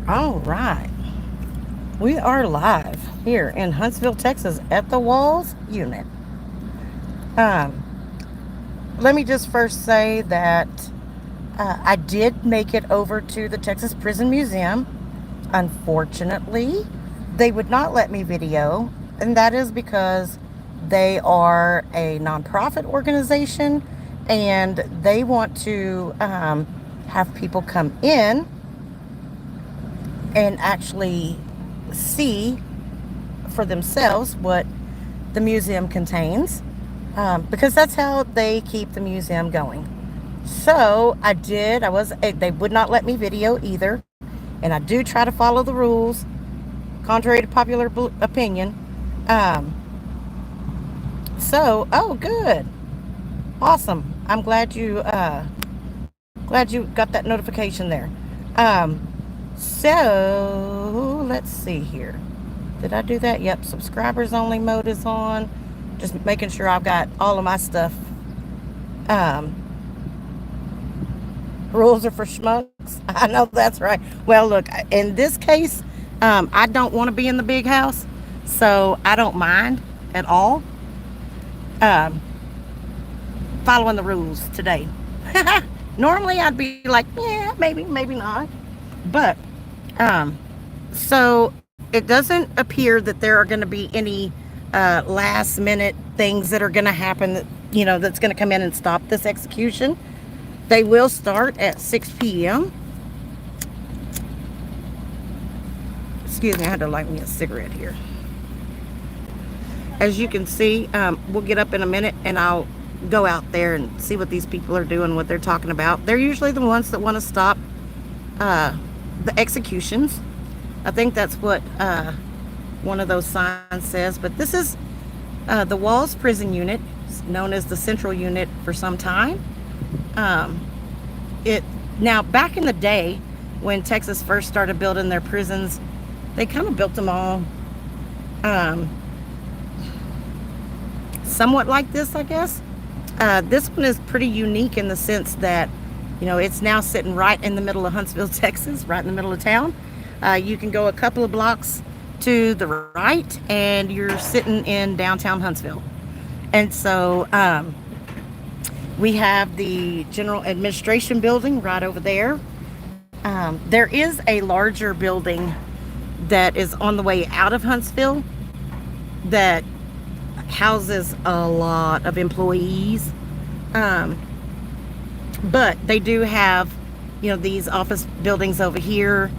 All right. We are live here in Huntsville, Texas at the Walls unit. Um, Let me just first say that I did make it over to the Texas Prison Museum. Unfortunately, they would not let me video, and that is because they are a nonprofit organization and they want to have people come in and actually see for themselves what the museum contains, because that's how they keep the museum going. So they would not let me video either, and I do try to follow the rules, contrary to popular opinion. Um, oh, good, awesome. I'm glad you got that notification there. Um, let's see here. Did I do that? Yep. Subscribers only mode is on. Just making sure I've got all of my stuff. Um, Rules are for schmucks. I know that's right. Well, look, in this case, I don't want to be in the big house, so I don't mind at all um, following the rules today. Normally, I'd be like, yeah, maybe, maybe not. But um, so it doesn't appear that there are going to be any last minute things that are going to happen that, that's going to come in and stop this execution. They will start at 6 p.m. Excuse me, I had to light me a cigarette here. As you can see, we'll get up in a minute and I'll go out there and see what these people are doing, what they're talking about. They're usually the ones that want to stop the executions. I think that's what one of those signs says. But this is the Walls Prison Unit, known as the Central Unit for some time. Now, back in the day when Texas first started building their prisons, they kind of built them all somewhat like this, I guess. This one is pretty unique in the sense that, it's now sitting right in the middle of Huntsville, Texas, right in the middle of town. You can go a couple of blocks to the right and you're sitting in downtown Huntsville. And so we have the General Administration building right over there. There is a larger building that is on the way out of Huntsville that houses a lot of employees. But they do have, these office buildings over here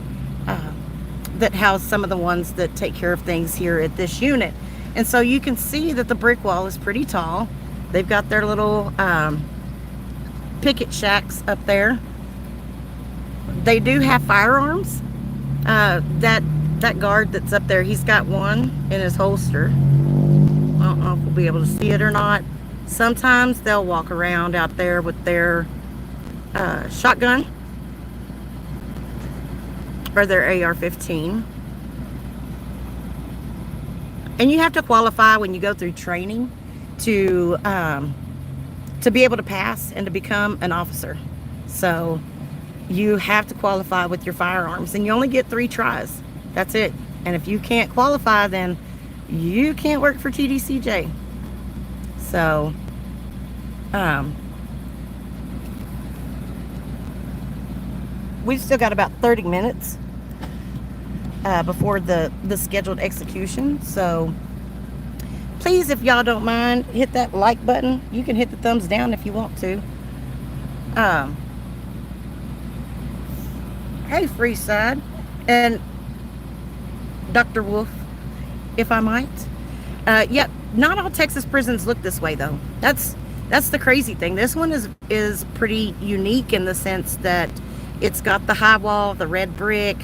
that house some of the ones that take care of things here at this unit. And so you can see that the brick wall is pretty tall. They've got their little picket shacks up there. They do have firearms. That guard that's up there, he's got one in his holster. I don't know if we'll be able to see it or not. Sometimes they'll walk around out there with their shotgun or their AR-15. And you have to qualify when you go through training to be able to pass and to become an officer. So you have to qualify with your firearms, and you only get 3 tries. That's it. And if you can't qualify, then you can't work for TDCJ. So we've still got about 30 minutes before the scheduled execution. So please, if y'all don't mind, hit that like button. You can hit the thumbs down if you want to. Hey, Freeside and Dr. Wolf, if I might. Yep, not all Texas prisons look this way, though. That's the crazy thing. This one is pretty unique in the sense that it's got the high wall, the red brick.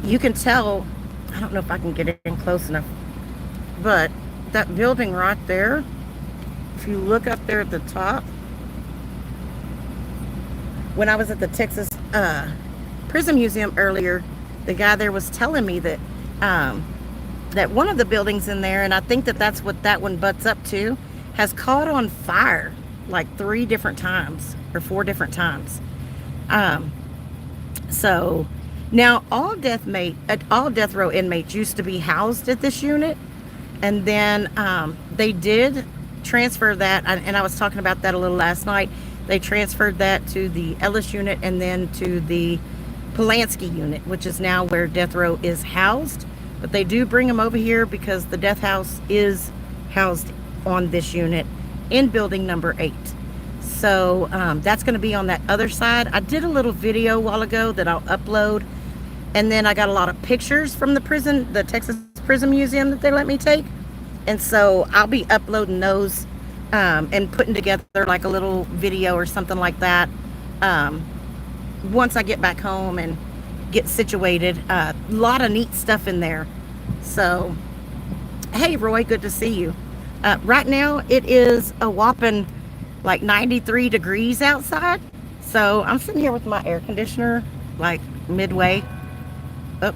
You can tell, I don't know if I can get in close enough, but that building right there, if you look up there at the top, when I was at the Texas Prison Museum earlier, the guy there was telling me that that one of the buildings in there, and I think that's what that one butts up to, has caught on fire like 3 different times or 4 different times. So Now, all death row inmates used to be housed at this unit, and then they did transfer that, and I was talking about that a little last night. They transferred that to the Ellis unit and then to the Polanski unit, which is now where death row is housed. But they do bring them over here because the death house is housed on this unit in building number 8. So that's going to be on that other side. I did a little video a while ago that I'll upload, and then I got a lot of pictures from the prison, the Texas Prison Museum, that they let me take, and so I'll be uploading those and putting together like a little video or something like that once I get back home and get situated. A lot of neat stuff in there. So hey Roy, good to see you. Right now it is a whopping like 93 degrees outside, so I'm sitting here with my air conditioner like midway up.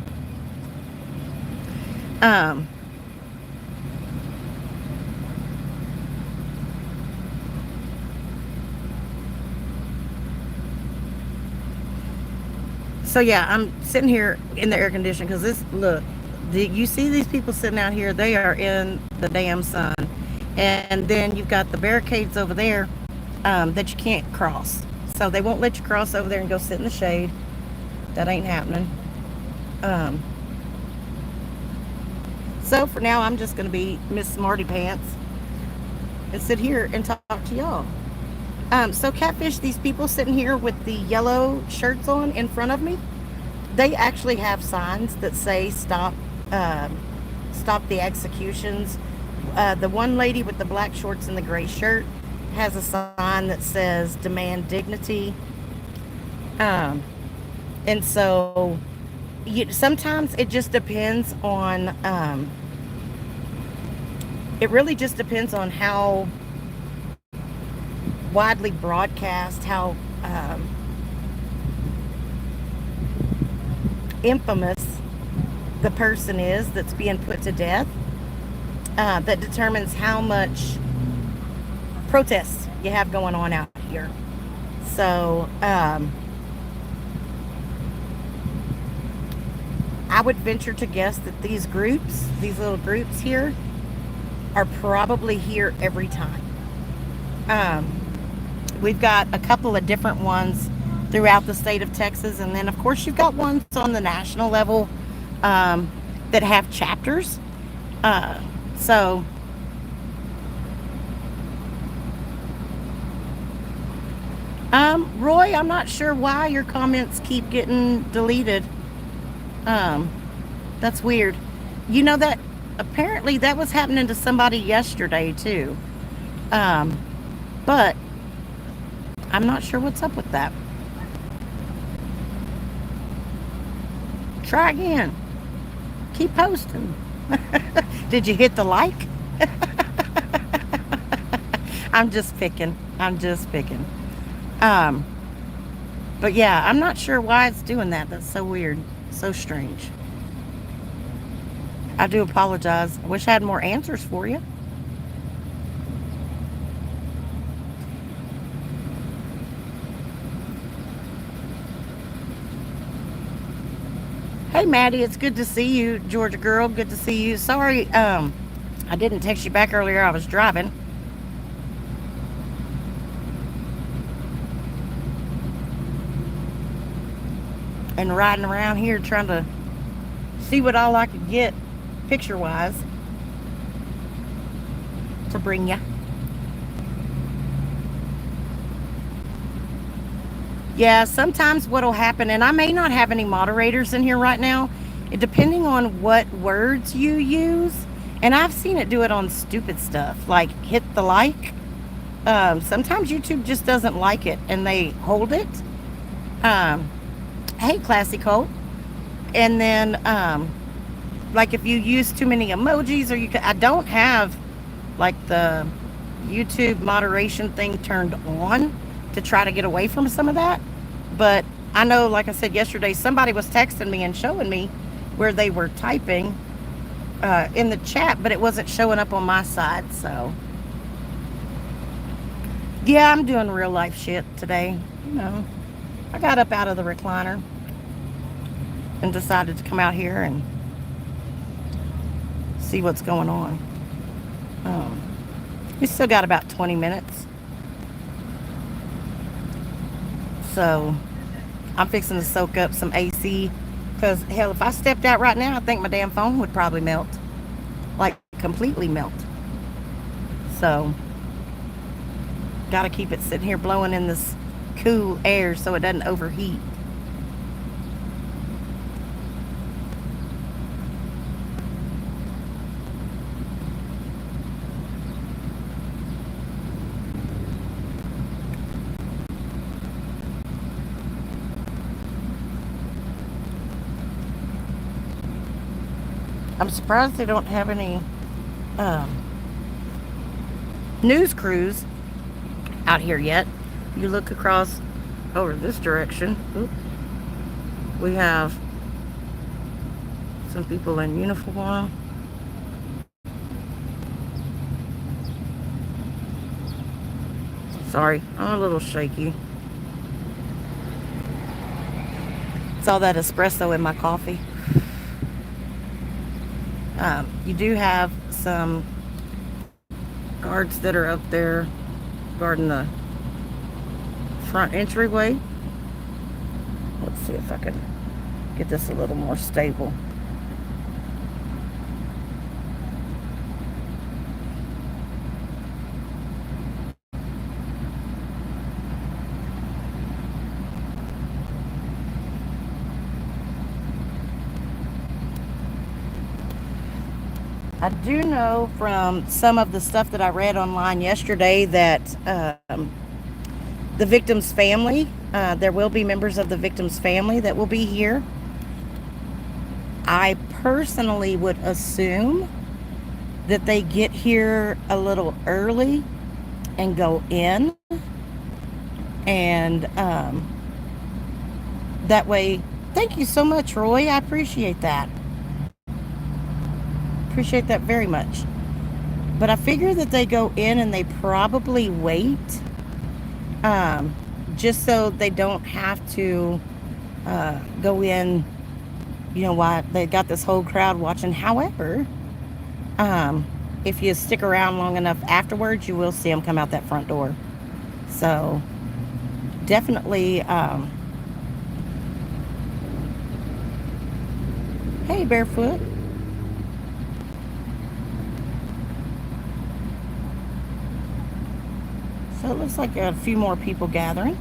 So yeah, I'm sitting here in the air conditioner because this, look, you see these people sitting out here, they are in the damn sun. And then you've got the barricades over there that you can't cross. So they won't let you cross over there and go sit in the shade. That ain't happening. So for now, I'm just going to be Miss Smarty Pants and sit here and talk to y'all. So Catfish, these people sitting here with the yellow shirts on in front of me, they actually have signs that say stop the executions. The one lady with the black shorts and the gray shirt has a sign that says demand dignity. And so sometimes it just depends on, it really just depends on how widely broadcast, how infamous the person is that's being put to death, that determines how much protests you have going on out here. So I would venture to guess that these groups, these little groups here, are probably here every time. We've got a couple of different ones throughout the state of Texas, and then of course you've got ones on the national level that have chapters. So Roy, I'm not sure why your comments keep getting deleted. That's weird. You know that apparently that was happening to somebody yesterday too. But I'm not sure what's up with that. Try again. Keep posting. Did you hit the like? I'm just picking. But yeah, I'm not sure why it's doing that. That's so weird. So strange. I do apologize. I wish I had more answers for you. Hey Maddie, it's good to see you. Georgia girl, good to see you. Sorry, I didn't text you back earlier. I was driving. And riding around here trying to see what all I could get picture-wise to bring you. Yeah, sometimes what'll happen, and I may not have any moderators in here right now, depending on what words you use, and I've seen it do it on stupid stuff, like hit the like. Sometimes YouTube just doesn't like it, and they hold it. Hey, Classy Colt. And then, like if you use too many emojis, or I don't have like the YouTube moderation thing turned on to try to get away from some of that. But I know, like I said yesterday, somebody was texting me and showing me where they were typing in the chat, but it wasn't showing up on my side. So yeah, I'm doing real life shit today. You know, I got up out of the recliner. and decided to come out here and see what's going on. We still got about 20 minutes. So I'm fixing to soak up some AC, because hell, if I stepped out right now, I think my damn phone would probably melt, like completely melt. So gotta keep it sitting here blowing in this cool air so it doesn't overheat. I'm surprised they don't have any news crews out here yet. You look across over this direction. Oop, we have some people in uniform. Sorry, I'm a little shaky. It's all that espresso in my coffee. You do have some guards that are up there guarding the front entryway. Let's see if I can get this a little more stable. I do know from some of the stuff that I read online yesterday that the victim's family, there will be members of the victim's family that will be here. I personally would assume that they get here a little early and go in, and that way. Thank you so much, Roy. I appreciate that. Appreciate that very much. But I figure that they go in and they probably wait, just so they don't have to go in, you know, why they got this whole crowd watching. However, if you stick around long enough afterwards, you will see them come out that front door. So definitely, hey, Barefoot. So it looks like a few more people gathering.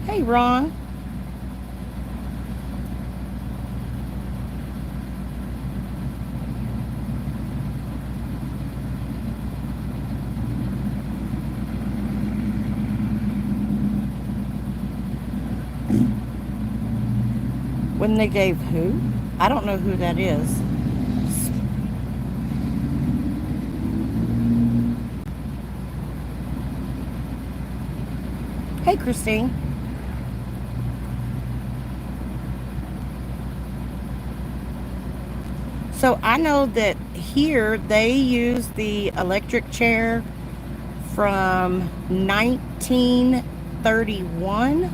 Hey, Ron. When they gave who? I don't know who that is. Hey, Christine. So I know that here they use the electric chair from 1931.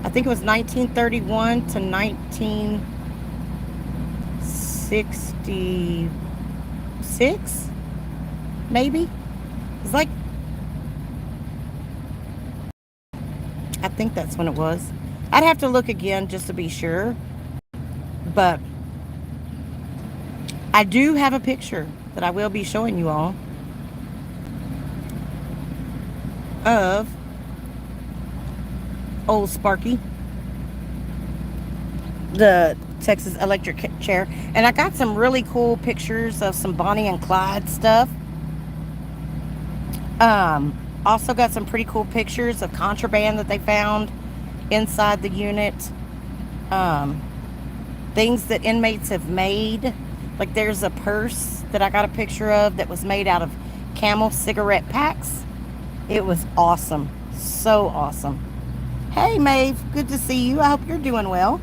I think it was 1931 to 1966, maybe. It's like, I think that's when it was. I'd have to look again just to be sure. But I do have a picture that I will be showing you all of old Sparky, the Texas electric chair. And I got some really cool pictures of some Bonnie and Clyde stuff. Also got some pretty cool pictures of contraband that they found inside the unit. Things that inmates have made. Like there's a purse that I got a picture of that was made out of Camel cigarette packs. It was awesome. So awesome. Hey, Maeve. Good to see you. I hope you're doing well.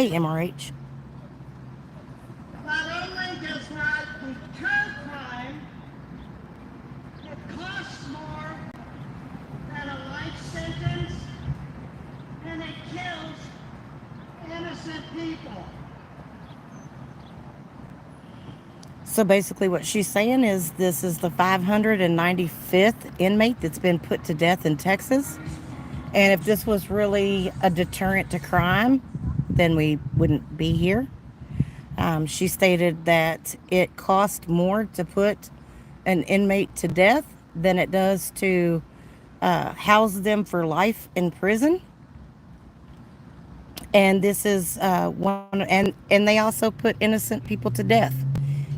Hey, MRH. Not only does not deter crime, it costs more than a life sentence, and it kills innocent people. So basically, what she's saying is this is the 595th inmate that's been put to death in Texas. And if this was really a deterrent to crime, then we wouldn't be here. She stated that it cost more to put an inmate to death than it does to house them for life in prison. And this is and they also put innocent people to death.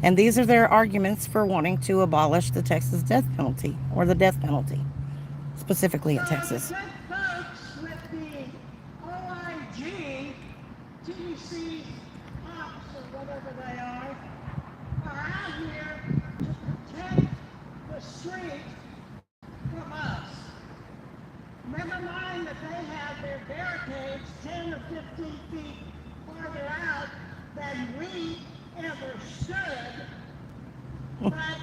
And these are their arguments for wanting to abolish the Texas death penalty, or the death penalty, specifically in Texas. So the good folks with the OIG, TC cops or whatever they are out here to protect the street from us. Never mind that they have their barricades 10 or 15 feet farther out than we ever stood. But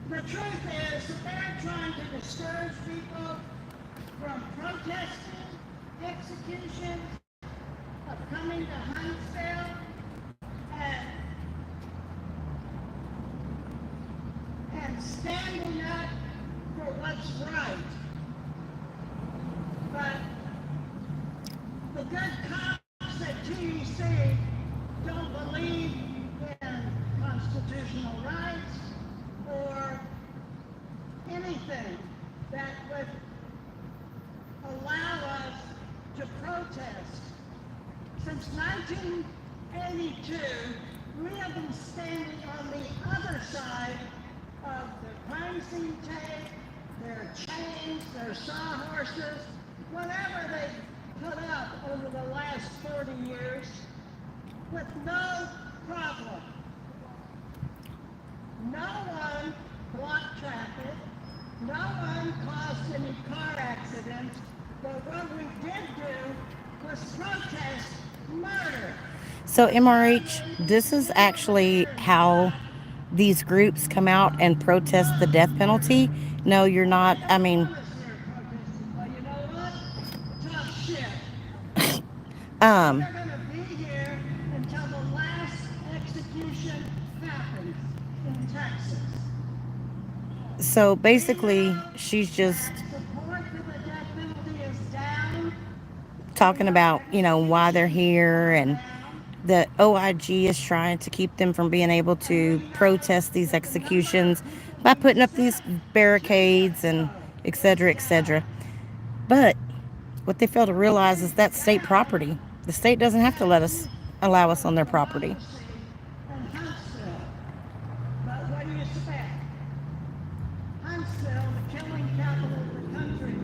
the truth is that they're trying to discourage people from protesting executions, of coming to Huntsville, and standing up for what's right. But the good cops at TEC don't believe in constitutional rights or anything that would allow us to protest. Since 1982, we have been standing on the other side of the crime scene tape, their chains, their sawhorses, whatever they put up over the last 40 years, with no problem. No one blocked traffic, no one caused any car accidents, but what we did do was protest murder. So, MRH, this is actually how these groups come out and protest the death penalty. No, you're not. I mean, Well, you know what? Tough shit. um, They're gonna be here until the last execution happens in Texas. so basically, she's just Support for the death penalty is down. talking about, why they're here, and Down. the OIG is trying to keep them from being able to protest these executions by putting up these barricades and et cetera, et cetera. But what they fail to realize is that's state property. The state doesn't have to allow us on their property. And Huntsville. But what do you expect? Huntsville, the killing capital of the country,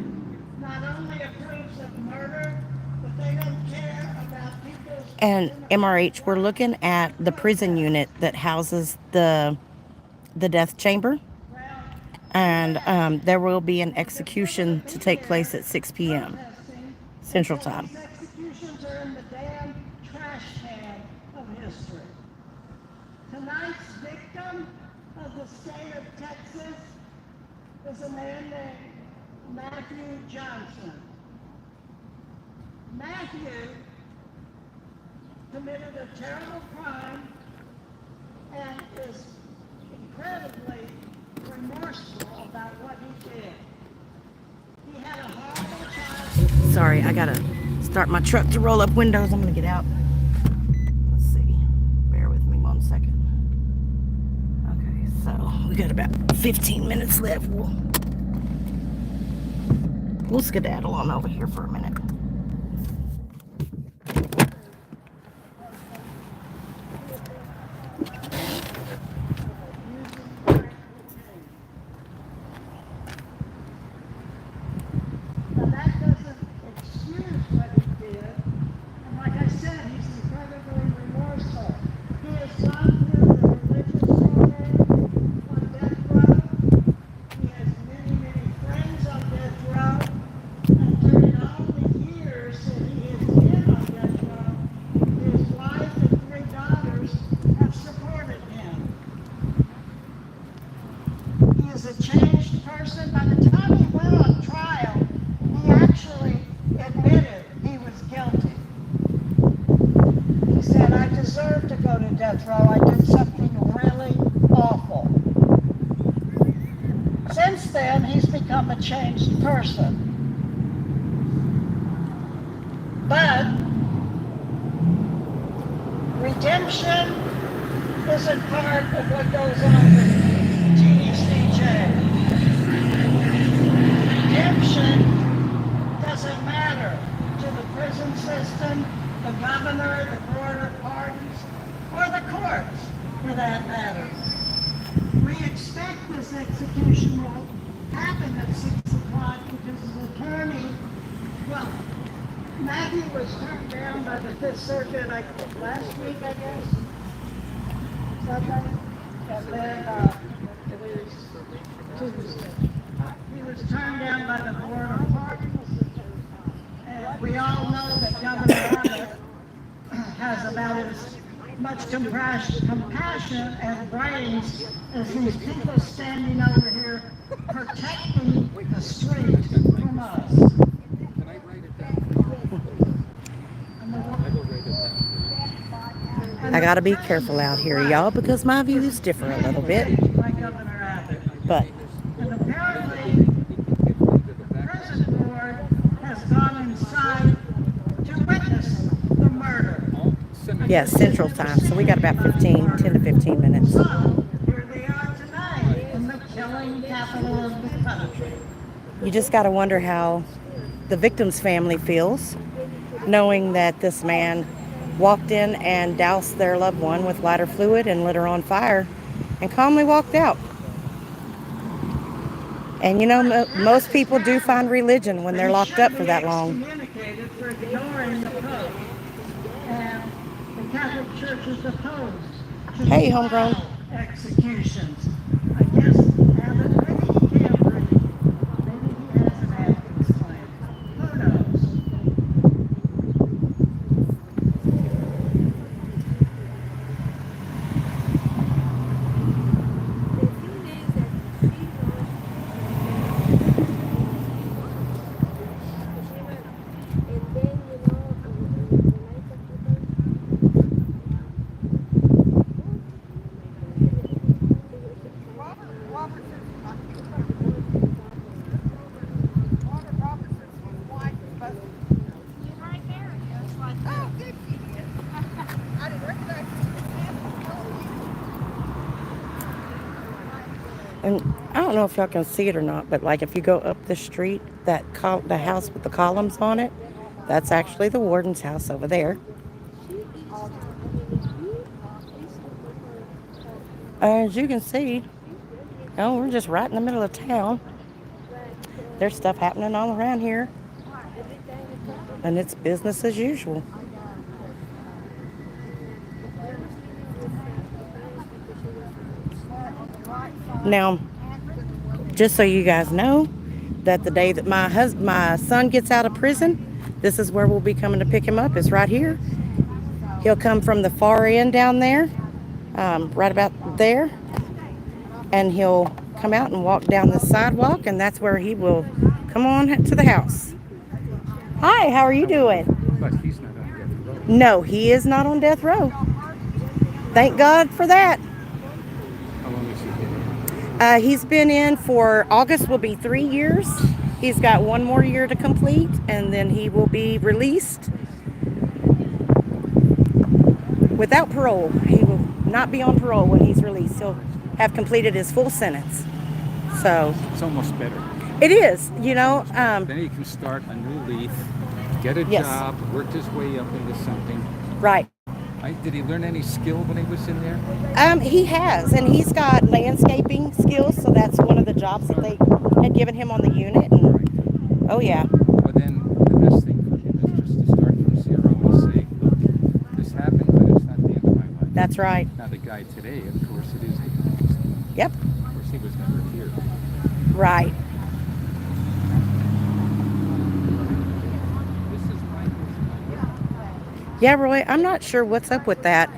not only approves of murder, but they don't care about people's... And MRH, we're looking at the prison unit that houses the death chamber, Well, and there will be an execution to take place at 6 p.m. protesting. Central Time. These executions are in the damn trash can of history. Tonight's victim of the state of Texas is a man named Matthew Johnson. Matthew committed a terrible crime and is incredibly remorseful about what he did. He had a horrible childhood. Sorry, I gotta start my truck to roll up windows. I'm gonna get out. Let's see. Bear with me 1 second. Okay, so we got about 15 minutes left. We'll skedaddle on over here for a minute. Now that doesn't excuse what he did. And like I said, he's incredibly remorseful. He has gone through the religious program on death row. He has many, many friends on death row. And during all the changed person. But redemption isn't part of what goes on with TDCJ. Redemption doesn't matter to the prison system, the governor, the board of pardons, or the courts, for that matter. We expect this execution will happen at 6 o'clock because his attorney, well, Matthew was turned down by the Fifth Circuit last week, I guess. Sunday. And then it was Tuesday. He was turned down by the board of pardons. And we all know that Governor Abbott has about as much compassion and brains as these people standing over here protecting the street from us. Can I write it down? I will write it down. I gotta be careful out here, y'all, because my views differ a little bit. By Governor Abbott. But And apparently, the prison board has gone inside to witness the murder. yeah, Central Time. So we got about 10 to 15 minutes. So, here they are tonight in the killing capital of the country. You just gotta wonder how the victim's family feels, knowing that this man walked in and doused their loved one with lighter fluid and lit her on fire and calmly walked out. And you know, most people do find religion when they're locked up for that long. Excommunicated for ignoring the Pope. And the Catholic Church is opposed to Hey, homegrown. executions. I guess Abbott, maybe he can't breathe. Maybe he has an Atkins claim. Who knows? And I don't know if y'all can see it or not, but like if you go up the street, the house with the columns on it, that's actually the warden's house over there. As you can see, oh, we're just right in the middle of town. There's stuff happening all around here, and it's business as usual. Now, just so you guys know, that the day that my son gets out of prison, this is where we'll be coming to pick him up. Is right here. He'll come from the far end down there, right about there, and he'll come out and walk down the sidewalk, and that's where he will come on to the house. Hi, how are you doing? But he's not on death row. No, he is not on death row. Thank God for that. How long has he been in? He's been in for August will be 3 years. He's got one more year to complete, and then he will be released without parole. He will not be on parole when he's released. He'll have completed his full sentence. So It's almost better. it is, you know. Then he can start a new leaf, get a Yes. job, worked his way up into something. Right. Did he learn any skill when he was in there? He has, and he's got landscaping skills, so that's one of the jobs that they had given him on the unit. And, oh yeah, Well, then the best thing for him is just to start from zero and say, look, this happened, but it's not the end of my life. that's right. Now the guy today, of course, it is. Yep, Of course, he was never here. right. This is my Yeah, Roy, I'm not sure what's up with that.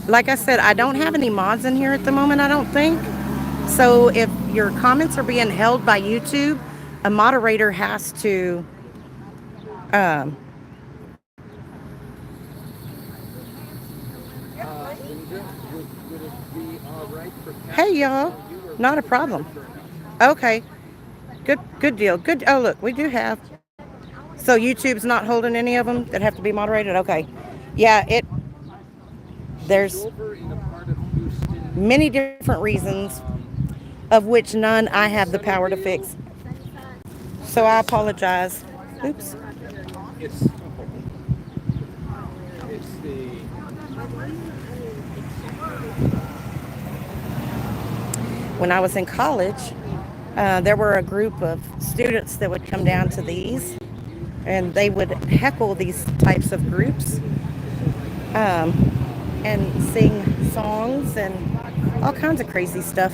Like I said, I don't have any mods in here at the moment, I don't think. So if your comments are being held by YouTube, a moderator has to Linda, would it be all right for hey y'all, not a problem. for enough Okay. Good deal. Good. Oh, look, we do have. So YouTube's not holding any of them that have to be moderated. Okay. Yeah, there's Over in a part of Houston. many different reasons, of which none I have the power to Sunnyvale. fix. So I apologize. Oops. It's the When I was in college, there were a group of students that would come down to these, and they would heckle these types of groups, um, and sing songs and all kinds of crazy stuff.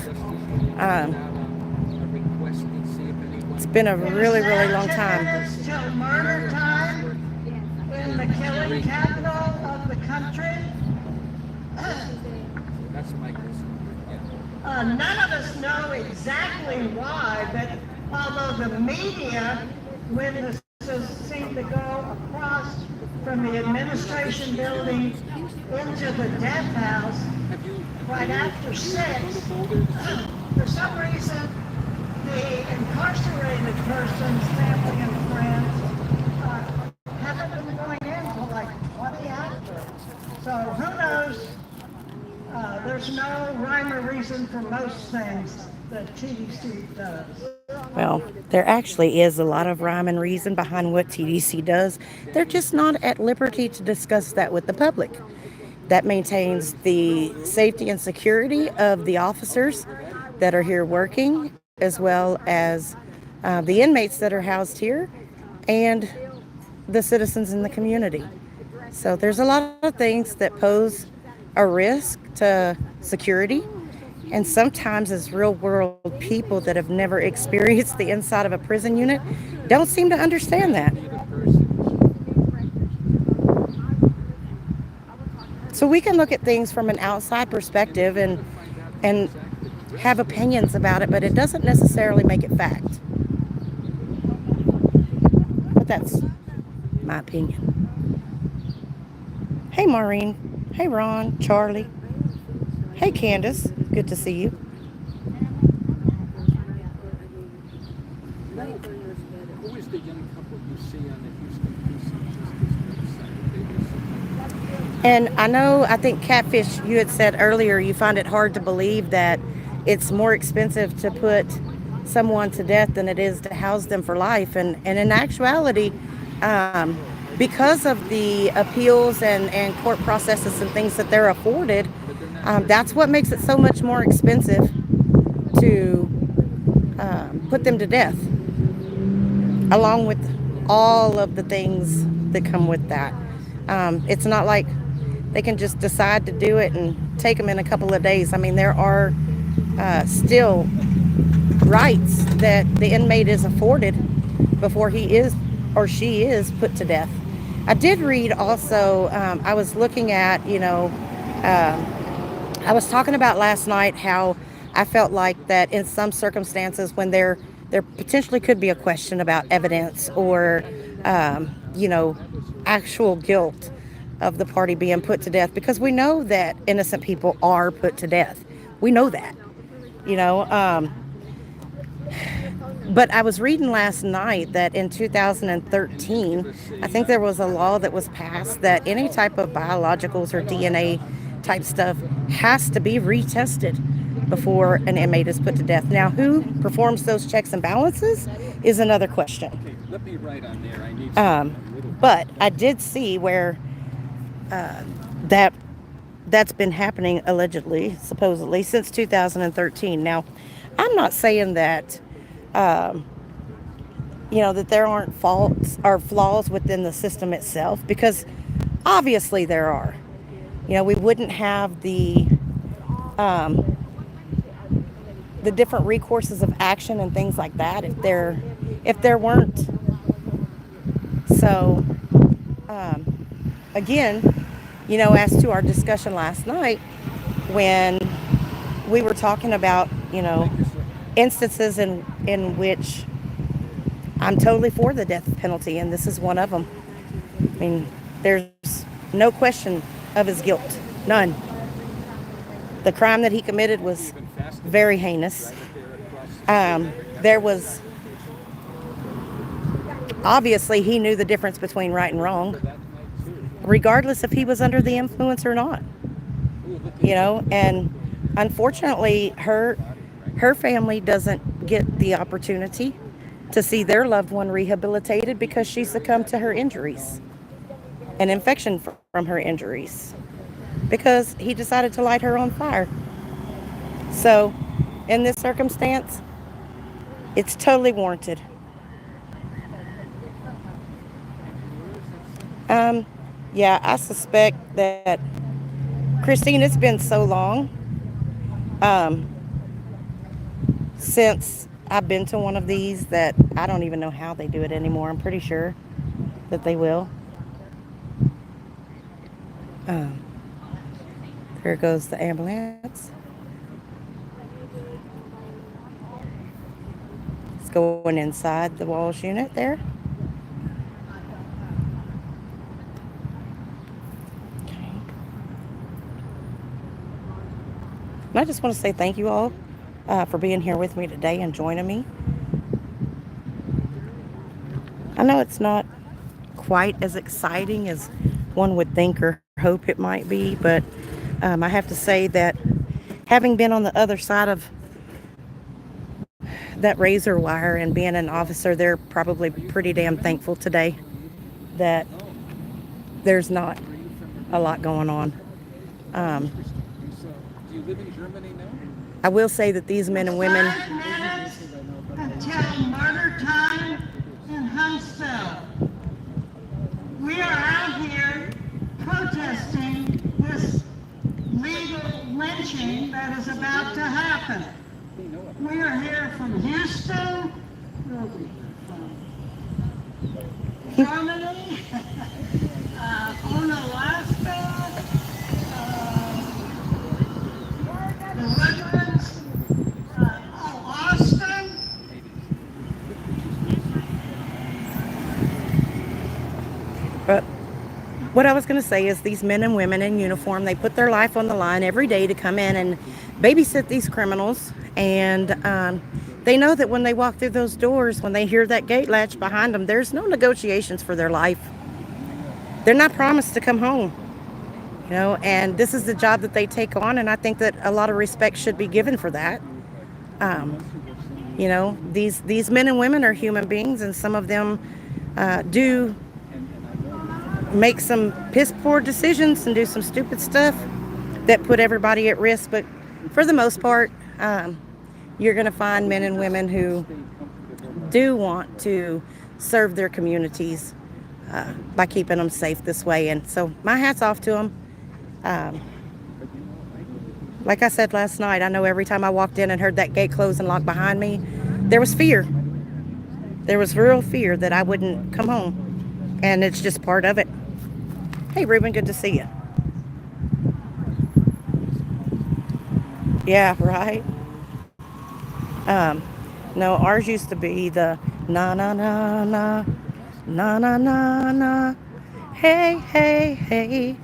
Um, a request and see if anyone. it's been a It was really, really long 10 time. minutes till murder time in the killing capital of the country. That's my concern. Yeah. None of us know exactly why, but although the media witnesses seem to go across from the administration building into the death house Have you? right after 6, for some reason, the incarcerated person's family and friends haven't been going in till like 20 after. So who knows? There's no rhyme or reason for most things that TDC does. Well, there actually is a lot of rhyme and reason behind what TDC does. They're just not at liberty to discuss that with the public. That maintains the safety and security of the officers that are here working, as well as the inmates that are housed here and the citizens in the community. So there's a lot of things that pose a risk to security. And sometimes, as real world people that have never experienced the inside of a prison unit, don't seem to understand that. So we can look at things from an outside perspective and have opinions about it, but it doesn't necessarily make it fact. But that's my opinion. Hey, Maureen. Hey, Ron, Charlie. Hey, Candace. Good to see you. Who is the young couple you see on the Houston Precinct Justice website? And I think Catfish, you had said earlier, you find it hard to believe that it's more expensive to put someone to death than it is to house them for life. And in actuality, because of the appeals and court processes and things that they're afforded, that's what makes it so much more expensive to put them to death, along with all of the things that come with that. It's not like they can just decide to do it and take them in a couple of days. I mean, there are still rights that the inmate is afforded before he is or she is put to death. I did read also, I was looking at, I was talking about last night how I felt like that in some circumstances when there potentially could be a question about evidence or, actual guilt of the party being put to death, because we know that innocent people are put to death. We know that, But I was reading last night that in 2013, I think there was a law that was passed that any type of biologicals or DNA type stuff has to be retested before an inmate is put to death. Now, who performs those checks and balances is another question. Okay, let me write on there. I need But I did see where that's been happening allegedly, supposedly, since 2013. Now, I'm not saying that that there aren't faults or flaws within the system itself, because obviously there are. We wouldn't have the different recourses of action and things like that if there weren't. So again, as to our discussion last night when we were talking about instances in which I'm totally for the death penalty, and this is one of them. I mean, there's no question of his guilt. None. The crime that he committed was very heinous. There was obviously he knew the difference between right and wrong, regardless if he was under the influence or not. And unfortunately, her family doesn't get the opportunity to see their loved one rehabilitated because she succumbed to her injuries, an infection from her injuries, because he decided to light her on fire. So, in this circumstance, it's totally warranted. Yeah, I suspect that, Christine, it's been so long um, since I've been to one of these that I don't even know how they do it anymore. I'm pretty sure that they will. Um, there goes the ambulance. It's going inside the Walls unit there. And I just want to say thank you all for being here with me today and joining me. I know it's not quite as exciting as one would think or hope it might be, but I have to say that having been on the other side of that razor wire and being an officer, they're probably pretty damn thankful today that there's not a lot going on. Do you live in Germany now? I will say that these men and women... 5 minutes until murder time in Huntsville. We are out here protesting this legal lynching that is about to happen. We are here from Houston, Germany, Alaska, the Woodlands, Austin. But what I was going to say is these men and women in uniform, they put their life on the line every day to come in and babysit these criminals. And they know that when they walk through those doors, when they hear that gate latch behind them, there's no negotiations for their life. They're not promised to come home. And this is the job that they take on, and I think that a lot of respect should be given for that. These men and women are human beings, and some of them do make some piss poor decisions and do some stupid stuff that put everybody at risk. But for the most part, you're going to find men and women who do want to serve their communities by keeping them safe this way. And so my hat's off to them. Like I said last night, I know every time I walked in and heard that gate close and lock behind me, there was fear. There was real fear that I wouldn't come home. And it's just part of it. Hey, Ruben, good to see you. Yeah, right? No, ours used to be the na na na na na na na na. Hey, hey, hey,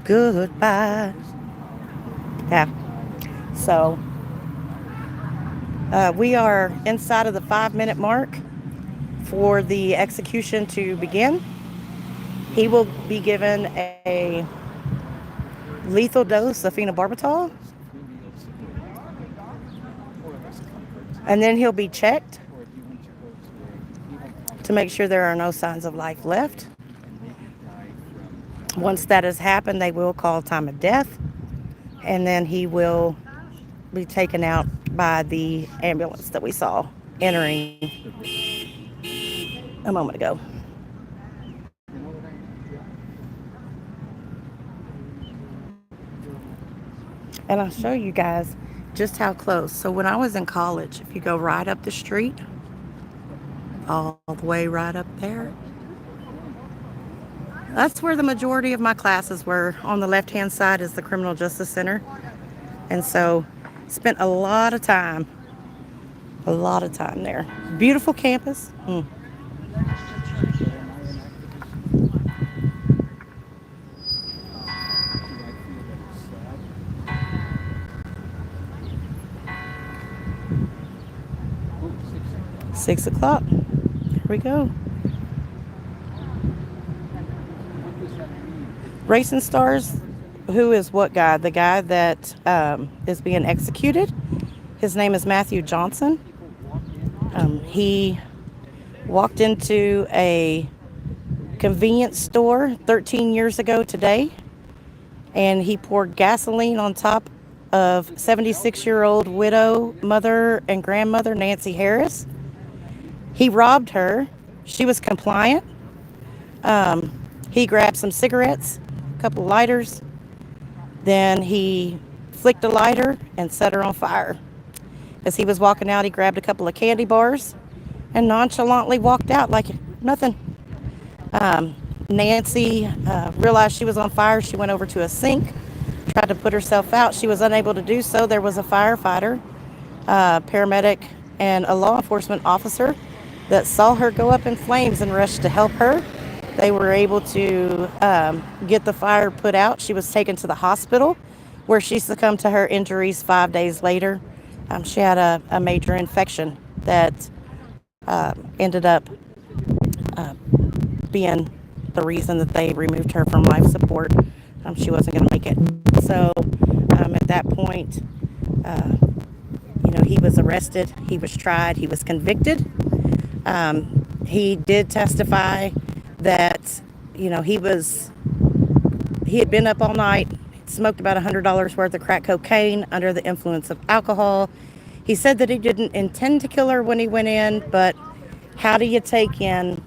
goodbye. Yeah. So we are inside of the 5-minute mark for the execution to begin. He will be given a lethal dose of phenobarbital, and then he'll be checked to make sure there are no signs of life left. Once that has happened, they will call time of death, and then he will be taken out by the ambulance that we saw entering a moment ago. And I'll show you guys just how close. So when I was in college, if you go right up the street, all the way right up there, that's where the majority of my classes were. On the left-hand side is the Criminal Justice Center. And so spent a lot of time there. Beautiful campus. 6 o'clock. Here we go. Racing Stars, who is what guy? The guy that is being executed. His name is Matthew Johnson. He walked into a convenience store 13 years ago today, and he poured gasoline on top of 76-year-old widow, mother, and grandmother Nancy Harris. He robbed her. She was compliant. He grabbed some cigarettes, a couple lighters. Then he flicked a lighter and set her on fire. As he was walking out, he grabbed a couple of candy bars and nonchalantly walked out like nothing. Nancy realized she was on fire. She went over to a sink, tried to put herself out. She was unable to do so. There was a firefighter, paramedic, and a law enforcement officer that saw her go up in flames and rushed to help her. They were able to get the fire put out. She was taken to the hospital where she succumbed to her injuries 5 days later. She had a major infection that ended up being the reason that they removed her from life support. She wasn't going to make it. So at that point, he was arrested. He was tried. He was convicted. He did testify that, he had been up all night, smoked about $100 worth of crack cocaine under the influence of alcohol. He said that he didn't intend to kill her when he went in, but how do you take in,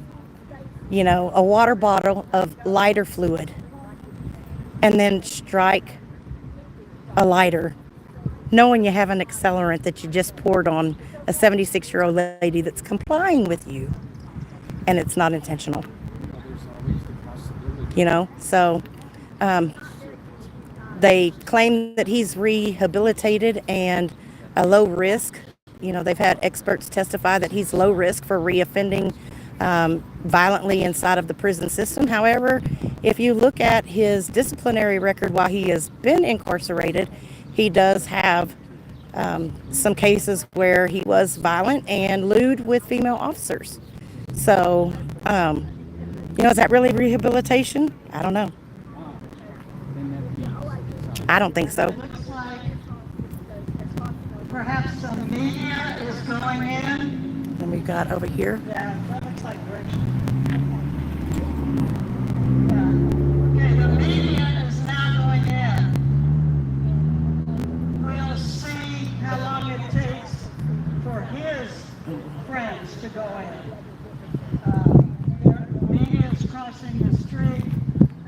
a water bottle of lighter fluid and then strike a lighter, knowing you have an accelerant that you just poured on a 76-year-old lady that's complying with you, and it's not intentional. So they claim that he's rehabilitated and a low risk. They've had experts testify that he's low risk for reoffending violently inside of the prison system. However, if you look at his disciplinary record while he has been incarcerated, he does have some cases where he was violent and lewd with female officers. So, is that really rehabilitation? I don't know. I don't think so. It looks like perhaps some media is going in. Then we got over here. Yeah, that looks like Rich. Yeah. Okay, the media is now going in. We'll see how long it takes for his friends to go in. The media is crossing the street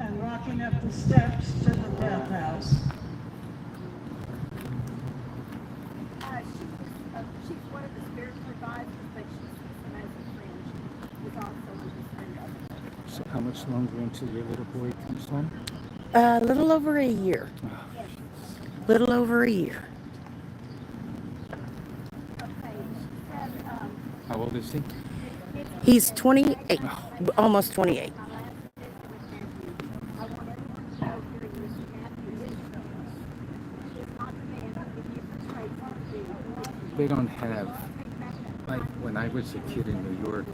and walking up the steps to the death house. She's one of the spiritual advisors, but she's as a friend. She's also a friend of. So how much longer until your little boy comes home? A little over a year. Little over a year. Okay, she said, How old is he? He's 28, almost 28. I want everyone to know during this Matthew intro, she is not the man who gives you straight from They don't have, like when I was a kid in New York,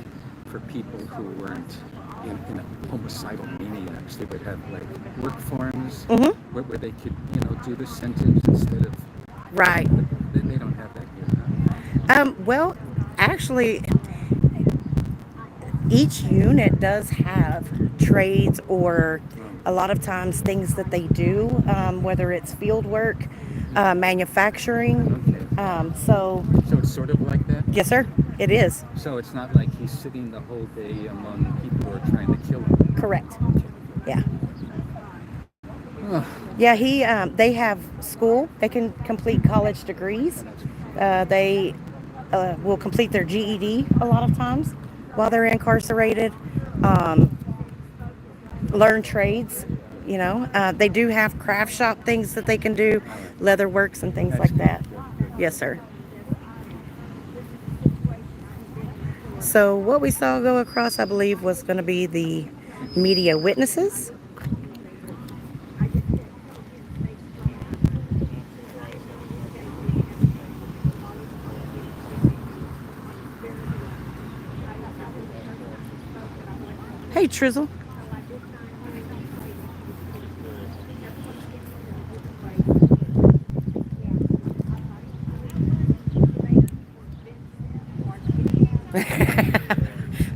for people who weren't in a homicidal maniacs, they would have like work forms where they could, do the sentence instead of. Right. They don't have that here. Well, actually, each unit does have trades or a lot of times things that they do, whether it's field work, manufacturing. So it's sort of like that? Yes, sir. It is. So it's not like he's sitting the whole day among people who are trying to kill him? Correct. Okay. Yeah. Oh. Yeah, they have school. They can complete college degrees. They will complete their GED a lot of times while they're incarcerated. Learn trades, They do have craft shop things that they can do, leather works and things like that. Yes, sir. So what we saw go across, I believe, was going to be the media witnesses. Hey, Trizzle.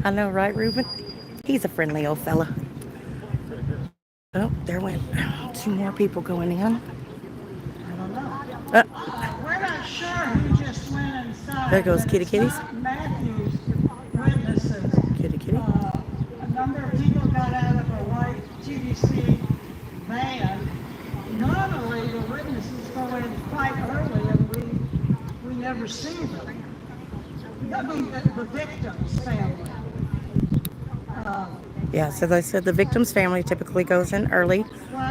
I know, right, Reuben? He's a friendly old fella. Oh, there went 2 more people going in. I don't know. Uh, We're not sure who just went inside. There goes but Kitty it's Kitties. not Matthew's witnesses. Kitty, kitty. A number of people got out of a white TDC van. Normally, the witnesses go in quite early, and we never see them. I mean, the victim's family. Yeah, so they said the victim's family typically goes in early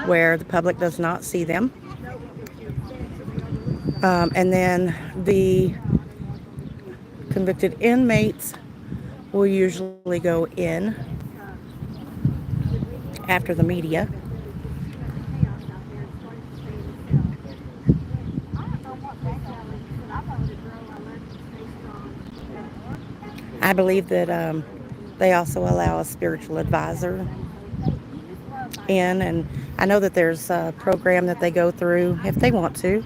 where the public does not see them. And then the convicted inmates will usually go in after the media. I believe that they also allow a spiritual advisor in, and I know that there's a program that they go through if they want to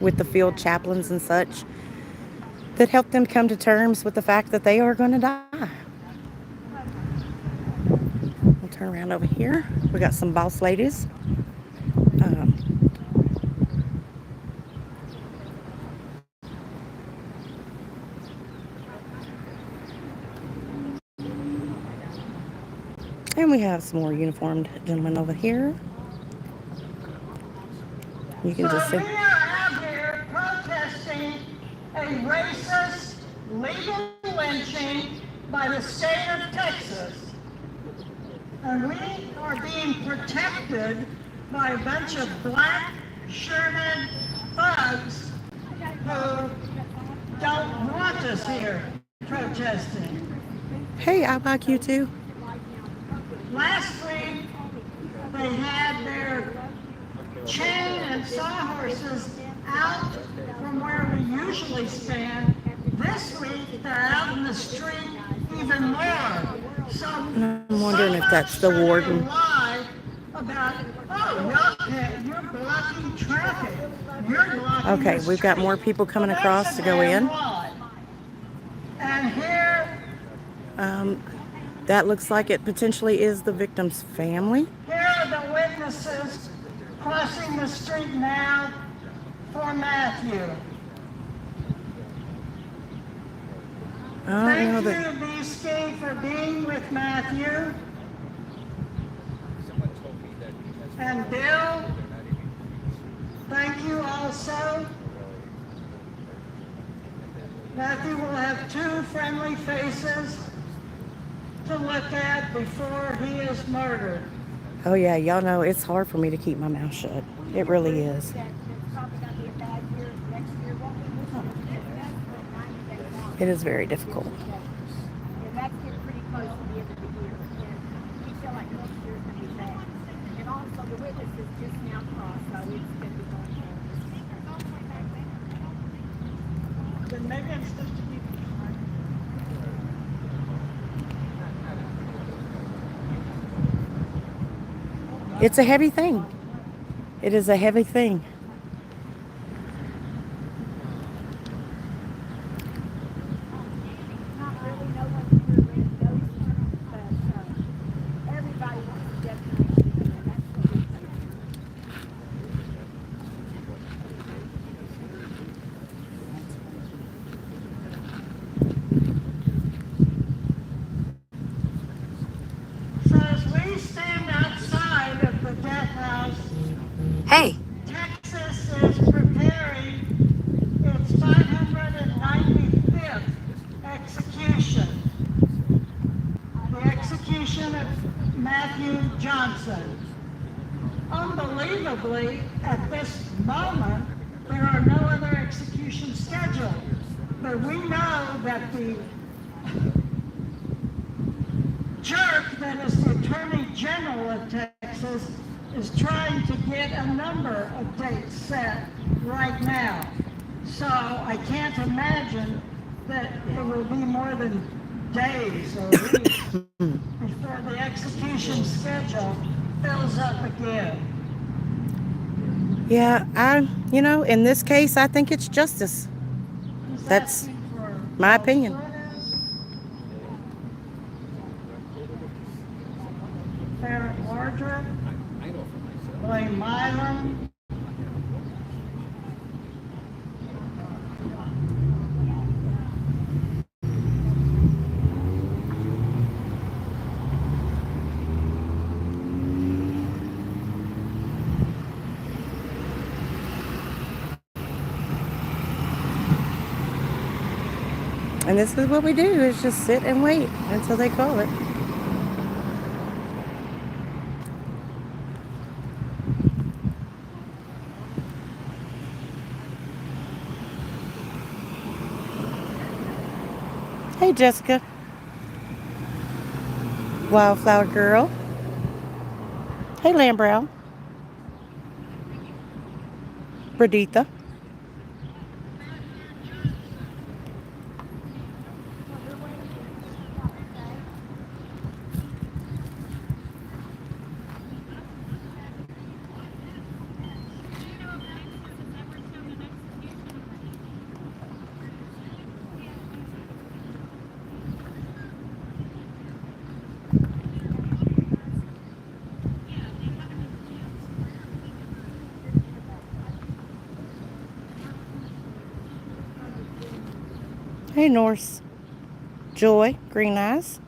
with the field chaplains and such that help them come to terms with the fact that they are going to die. We'll turn around over here. We got some boss ladies. And we have some more uniformed gentlemen over here. You can just see. So we are out here protesting a racist legal lynching by the state of Texas. And we are being protected by a bunch of black shirted thugs who don't want us here protesting. Hey, I like you too. Last week, they had their chain and sawhorses out from where we usually stand. This week, they're out in the street even more. So I'm wondering if that's the warden. Lie about, you're blocking traffic. You're blocking Okay, the we've got street. more people coming Well, across that's to a go damn in. lie. And here That looks like it potentially is the victim's family. Here are the witnesses crossing the street now for Matthew. I don't know Thank that. you, B-Ski, for being with Matthew. And Bill, thank you also. Matthew will have 2 friendly faces to look at before he is murdered. Oh yeah, y'all know it's hard for me to keep my mouth shut. It really is. It is very difficult. And that's getting pretty close to the end of the year. And we feel like next year's going to be bad. And also the witnesses just now crossed, so it's going to be going on. Then maybe I'm supposed to be. It's a heavy thing. It is a heavy thing. Not really, no one here really knows, but everybody wants to definitely see them, and that's what we do. So as we stand outside of the death house, Hey. Texas is preparing its 595th execution. The execution of Matthew Johnson. Unbelievably, at this moment, there are no other executions scheduled. But we know that the jerk that is the Attorney General of Texas is trying to get a number of dates set right now. So I can't imagine that it will be more than days or weeks before visitation schedule fills up again. Yeah, in this case, I think it's justice. He's That's asking for my opinion. Farrah Wardrop, I know for myself. Blaine Milam, And this is what we do, is just sit and wait until they call it. Hey, Jessica. Wildflower Girl. Hey, Lambrow. Braditha. Hey, Norse. Joy. Green Eyes.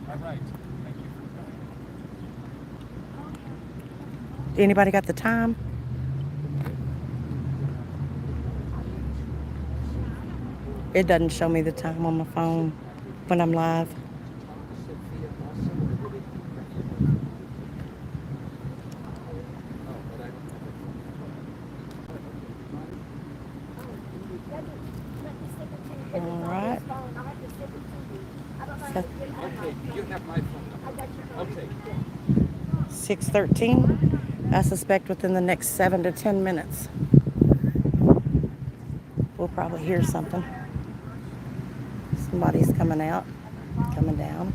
All right. Thank you. Anybody got the time? It doesn't show me the time on my phone when I'm live. All right. Okay, you have my phone number. Okay. 6:13. I suspect within the next 7 to 10 minutes, we'll probably hear something. Somebody's coming out, coming down.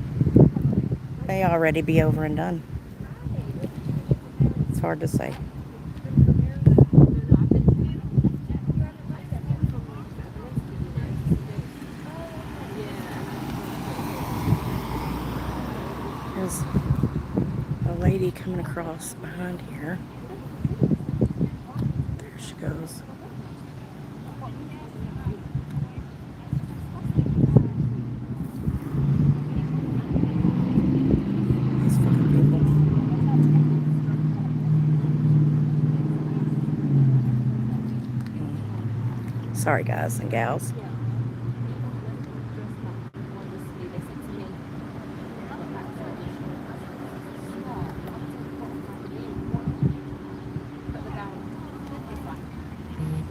May already be over and done. It's hard to say. There's a lady coming across behind here. There she goes. These fucking people. Sorry, guys and gals.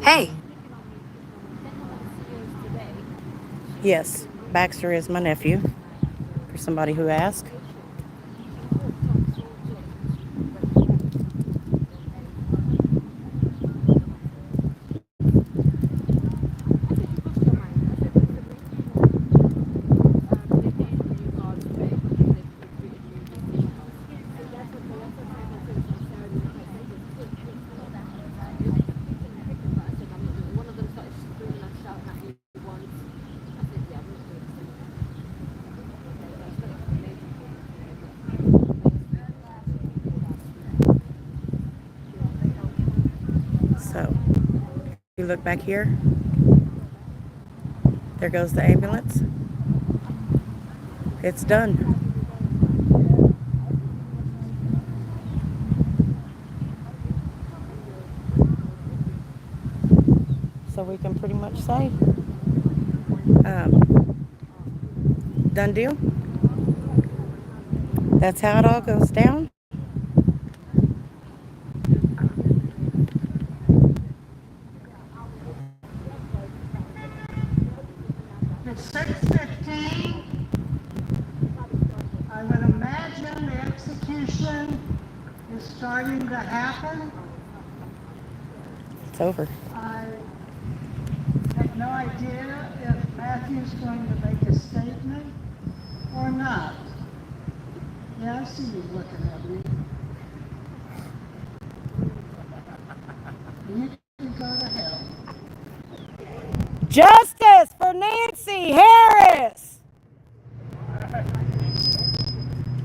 Hey, Yes, Baxter is my nephew, for somebody who asked. So, you look back here, There goes the ambulance. It's done. So we can pretty much say, done deal. That's how it all goes down. It's 6:15. I would imagine the execution is starting to happen. It's over. I have no idea if Matthew's going to make a statement or not. Yeah, I see you looking at me. You can go to hell. Justice for Nancy Harris.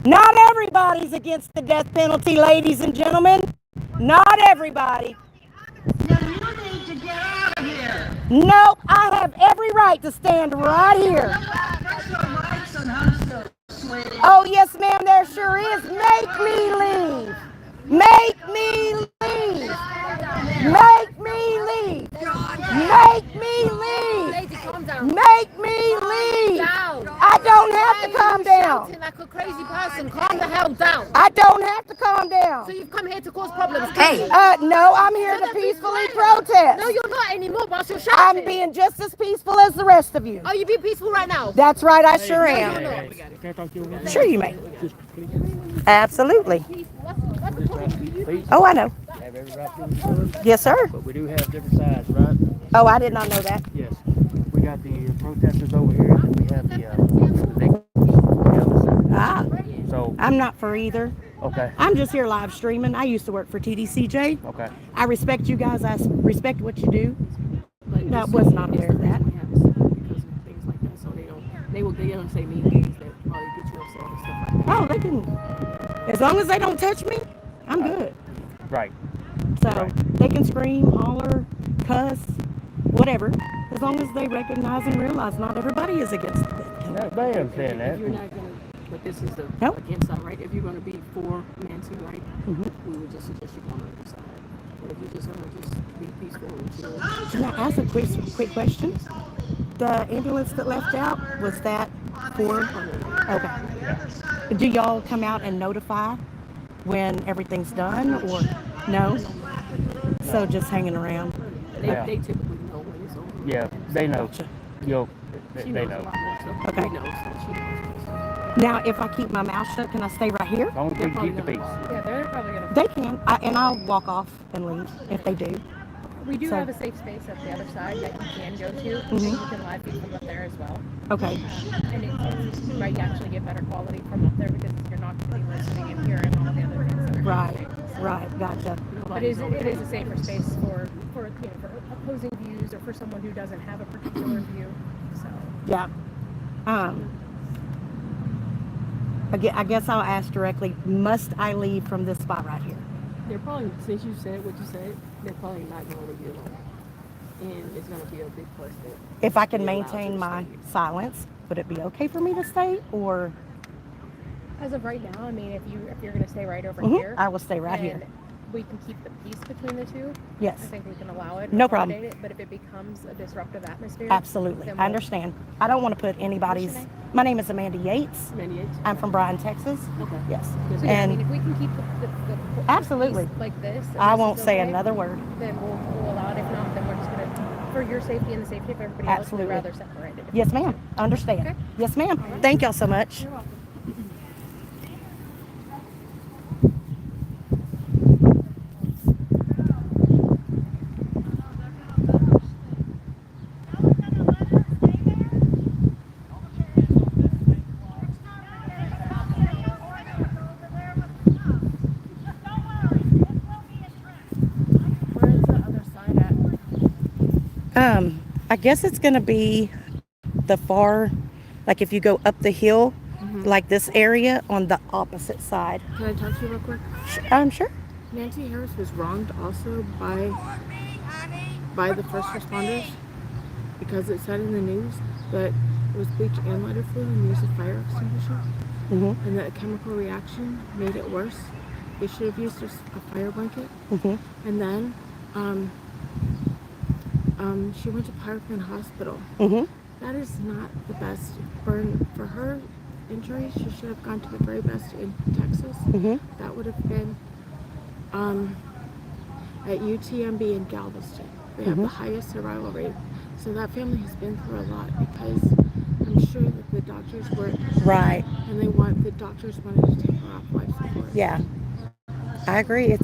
Not everybody's against the death penalty, ladies and gentlemen. Not everybody. Then you need to get out of here. No, I have every right to stand right here. There's no rights in Huntsville, sweetie. Oh, yes, ma'am, there sure is. Make me leave. Make me leave. Make me leave. Make me leave. Lady, calm down. Make me leave. Down. I don't have to calm down. Shouting like a crazy person. Calm the hell down. I don't have to calm down. So you've come here to cause problems. Hey, no, I'm here to peacefully protest. No, you're not anymore, boss. You're shouting. I'm being just as peaceful as the rest of you. Are you being peaceful right now? That's right, I sure You're am. not. Sure you may. Absolutely. What's the point? Oh, I know. Have every right to understand, Yes, sir. but we do have different sides, right? Oh, I did not know that. Yes. We got the protesters over here, and then we have the victims on the other side. Ah, So, I'm not for either. okay, I'm just here live streaming. I used to work for TDCJ. okay. I respect you guys. I respect what you do. But I was not aware of that. Because of things like that, so they don't say mean things that probably get you upset and stuff like that. Oh, they can. As long as they don't touch me, I'm good. Right. So they can scream, holler, cuss, whatever. As long as they recognize and realize not everybody is against it. They understand that. If you're not gonna, but this is the Nope. against side, right? If you're gonna be for Nancy, right? Mhm. We would just suggest you go on the other side. But if you're just gonna just be peaceful and chill, Can I ask a quick question? The ambulance that left out, was that for? Okay. Do y'all come out and notify when everything's done, or no? So just hanging around. Yeah. they typically know when it's over. Yeah, they know. You'll, She they knows a know. lot more stuff. Okay. We know, so she knows. Now, if I keep my mouth shut, can I stay right here? As long as we keep the peace. Yeah, they're probably gonna. They can, and I'll walk off and leave if they do. We do So- have a safe space at the other side that you can go to, Mhm. and you can live feed from up there as well. Okay. And it's right, you actually get better quality from up there because you're not going to be listening and hearing all the other things that are Right. happening. Right. Gotcha. But it is a safer space for for opposing views or for someone who doesn't have a particular view. So Yeah. I guess I'll ask directly. Must I leave from this spot right here? They're probably, since you said what you said, they're probably not going to leave you alone. And it's going to be a big plus that If I can you're allowed maintain to my stay. silence, would it be okay for me to stay, or as of right now, I mean, if you're going to stay right over Mhm, here, I will stay right and here? we can keep the peace between the two. Yes. I think we can allow it. No problem. accommodate it, but if it becomes a disruptive atmosphere, Absolutely. then I we'll- understand. I don't want to put anybody's. What's your name? My name is Amanda Yates. Mandy Yates? I'm from Bryan, Texas. Okay. Yes. Good. So yeah, I mean, And if we can keep the Absolutely. peace like this, and I this won't is say okay, another word. Then we'll allow it. If not, then we're just gonna, for your safety and the safety of everybody else, Absolutely. we'd rather separate it. Yes, ma'am. Understand. Okay. Yes, ma'am. Thank y'all so much. You're welcome. Where is the other side at? I guess it's gonna be the far, like if you go up the hill, like this area on the opposite side. Can I talk to you real quick? I'm sure. Nancy Harris was wronged also by the first responders because it said in the news but it was bleach and lighter fluid and used a fire extinguisher. Mm-hmm. And the chemical reaction made it worse. They should have used a fire blanket. Mm-hmm. And then she went to Parkland Hospital. Mm-hmm. That is not the best burn for her injury. She should have gone to the very best in Texas. Mm-hmm. That would have been at UTMB in Galveston. They have the highest survival rate. So that family has been through a lot because I'm sure that the doctors were Right. and the doctors wanted to take her off life support. Yeah. I agree.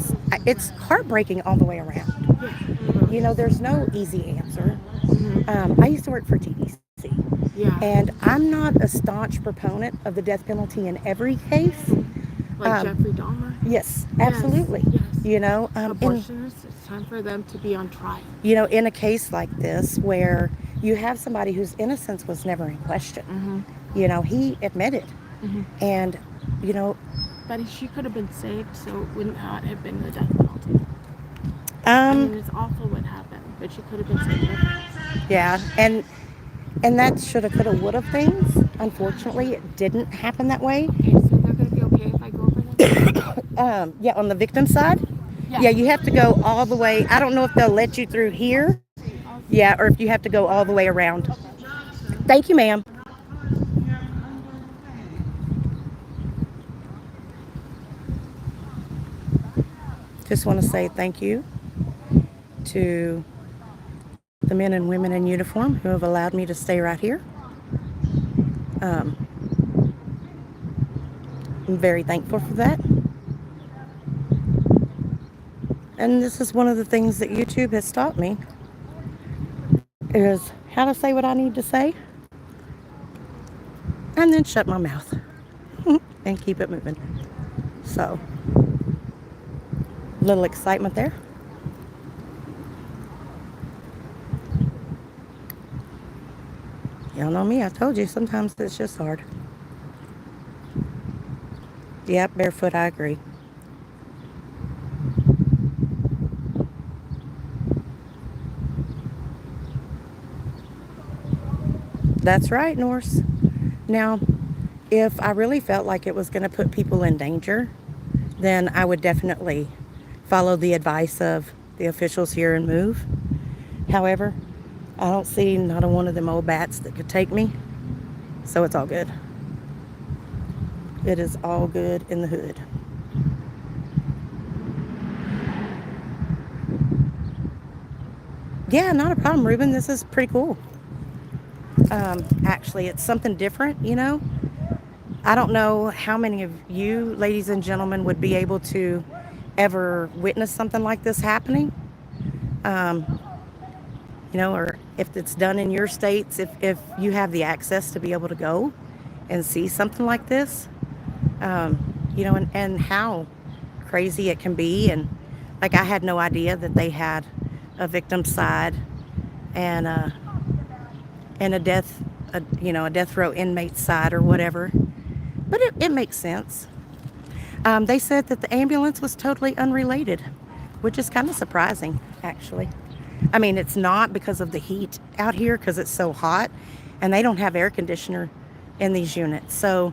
It's heartbreaking all the way around. Yeah. You know, there's no easy answer. I used to work for TDC, Yeah. and I'm not a staunch proponent of the death penalty in every case. Like Jeffrey Dahmer. Yes, absolutely. Yes. You know, Abortionists, it's time for them to be on trial. you know, in a case like this where you have somebody whose innocence was never in question. You know, he admitted, and you know, But she could have been saved, so it would not have been the death penalty. I mean, it's awful what happened, but she could have been saved. yeah, and that shoulda, coulda, woulda things. Unfortunately, it didn't happen that way. Okay, so they're going to be okay if I go over there? Yeah, on the victim side. Yeah, you have to go all the way. I don't know if they'll let you through here. Yeah, or if you have to go all the way around. Thank you, ma'am. Just want to say thank you to the men and women in uniform who have allowed me to stay right here. I'm very thankful for that. And this is one of the things that YouTube has taught me is how to say what I need to say and then shut my mouth and keep it moving. So, little excitement there. Y'all know me, I told you sometimes it's just hard. Yep, barefoot, I agree. That's right, Norse. Now, if I really felt like it was going to put people in danger, then I would definitely follow the advice of the officials here and move. However, I don't see not a one of them old bats that could take me, so it's all good. It is all good in the hood. Yeah, not a problem, Ruben. This is pretty cool. Actually, it's something different, you know. I don't know how many of you, ladies and gentlemen, would be able to ever witness something like this happening. You know, or if it's done in your states, if you have the access to be able to go and see something like this, you know, and how crazy it can be. And like, I had no idea that they had a victim side and a death row inmate side or whatever. But it makes sense. They said that the ambulance was totally unrelated, which is kind of surprising, actually. I mean, it's not because of the heat out here, because it's so hot, and they don't have air conditioner in these units. So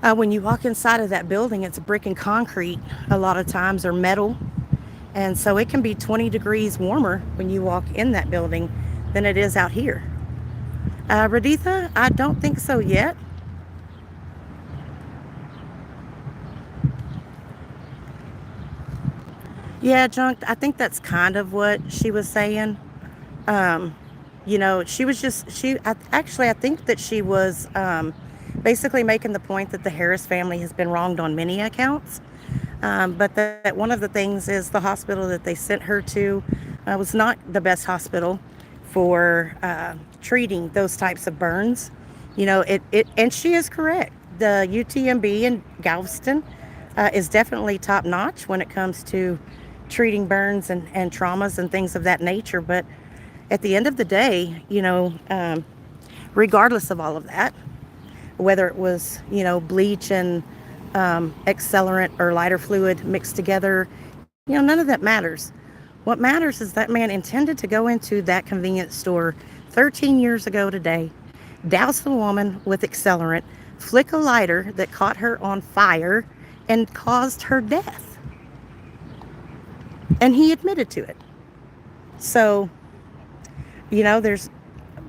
when you walk inside of that building, it's brick and concrete a lot of times, or metal. And so it can be 20 degrees warmer when you walk in that building than it is out here. Raditha, I don't think so yet. Yeah, Junk, I think that's kind of what she was saying. You know, she was just, I think that she was basically making the point that the Harris family has been wronged on many accounts. But that one of the things is the hospital that they sent her to was not the best hospital for treating those types of burns. You know, and she is correct. The UTMB in Galveston is definitely top notch when it comes to treating burns and traumas and things of that nature. But at the end of the day, you know, regardless of all of that, whether it was, you know, bleach and accelerant or lighter fluid mixed together, you know, none of that matters. What matters is that man intended to go into that convenience store 13 years ago today douse the woman with accelerant, flick a lighter that caught her on fire, and caused her death. And he admitted to it. So,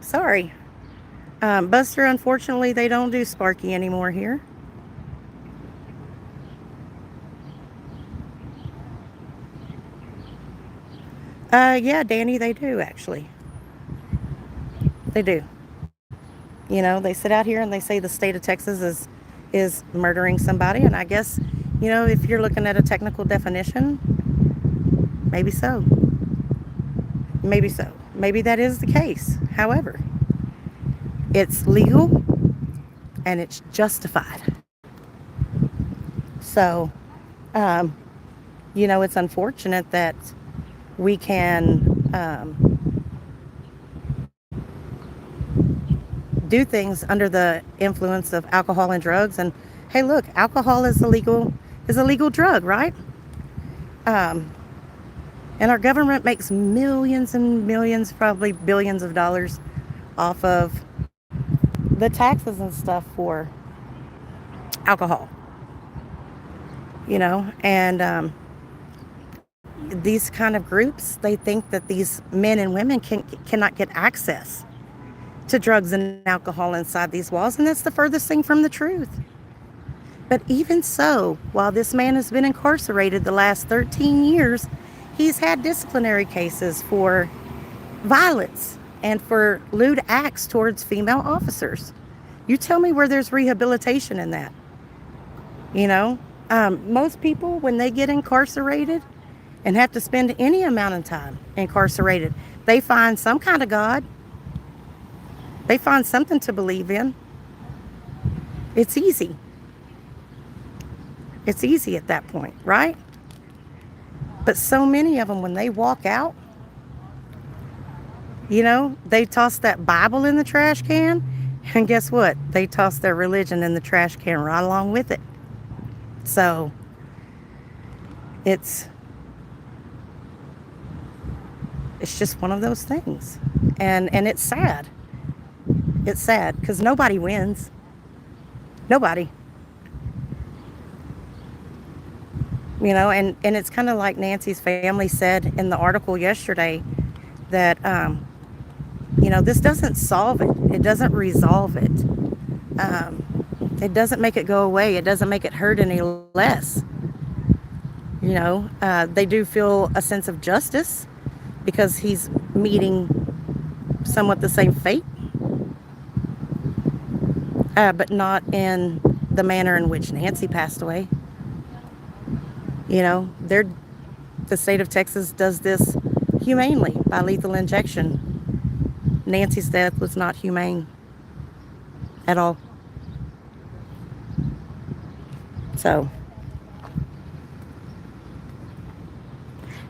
sorry. Buster, unfortunately, they don't do Sparky anymore here. Yeah, Danny, they do, actually. They do. They sit out here and they say the state of Texas is murdering somebody. And I guess, if you're looking at a technical definition, maybe so. Maybe so. Maybe that is the case. However, it's legal and it's justified. So, it's unfortunate that we can do things under the influence of alcohol and drugs. And hey, look, alcohol is a legal drug, right? And our government makes millions and millions, probably billions of dollars off of the taxes and stuff for alcohol. And these kind of groups, they think that these men and women cannot get access to drugs and alcohol inside these walls, and that's the furthest thing from the truth. But even so, while this man has been incarcerated the last 13 years, he's had disciplinary cases for violence and for lewd acts towards female officers. You tell me where there's rehabilitation in that. Most people, when they get incarcerated and have to spend any amount of time incarcerated, they find some kind of God. They find something to believe in. It's easy. It's easy at that point, right? But so many of them, when they walk out, they toss that Bible in the trash can, and guess what? They toss their religion in the trash can right along with it. So, it's just one of those things. And it's sad. It's sad because nobody wins. Nobody. And it's kind of like Nancy's family said in the article yesterday that, this doesn't solve it. It doesn't resolve it. It doesn't make it go away. It doesn't make it hurt any less. They do feel a sense of justice because he's meeting somewhat the same fate. But not in the manner in which Nancy passed away. The state of Texas does this humanely by lethal injection. Nancy's death was not humane at all. So,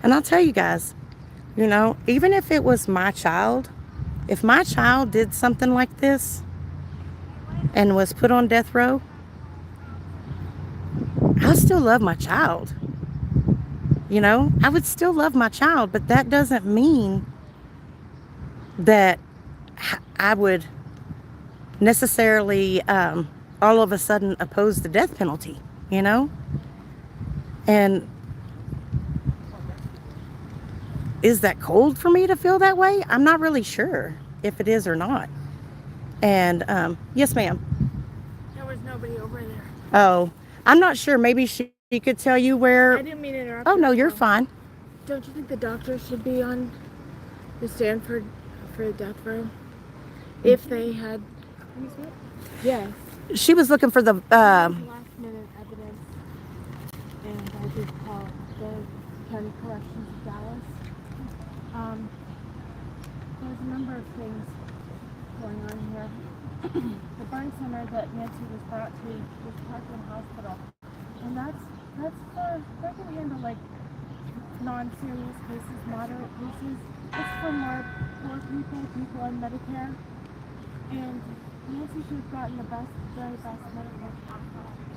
and I'll tell you guys, even if it was my child, if my child did something like this and was put on death row, I still love my child. I would still love my child, but that doesn't mean that I would necessarily all of a sudden oppose the death penalty, And is that cold for me to feel that way? I'm not really sure if it is or not. And yes, ma'am. There was nobody over there. Oh, I'm not sure. Maybe she could tell you where. I didn't mean to interrupt. Oh, no, you're No. fine. Don't you think the doctor should be on the stand for death row? If they had. Yes. She was looking for the. Last minute evidence, and I did call the County Corrections of Dallas. There's a number of things going on here. The burn center that Nancy was brought to was Parkland Hospital, and they can handle like non-serious cases, moderate cases. It's for more poor people on Medicare, and Nancy should have gotten the very best medical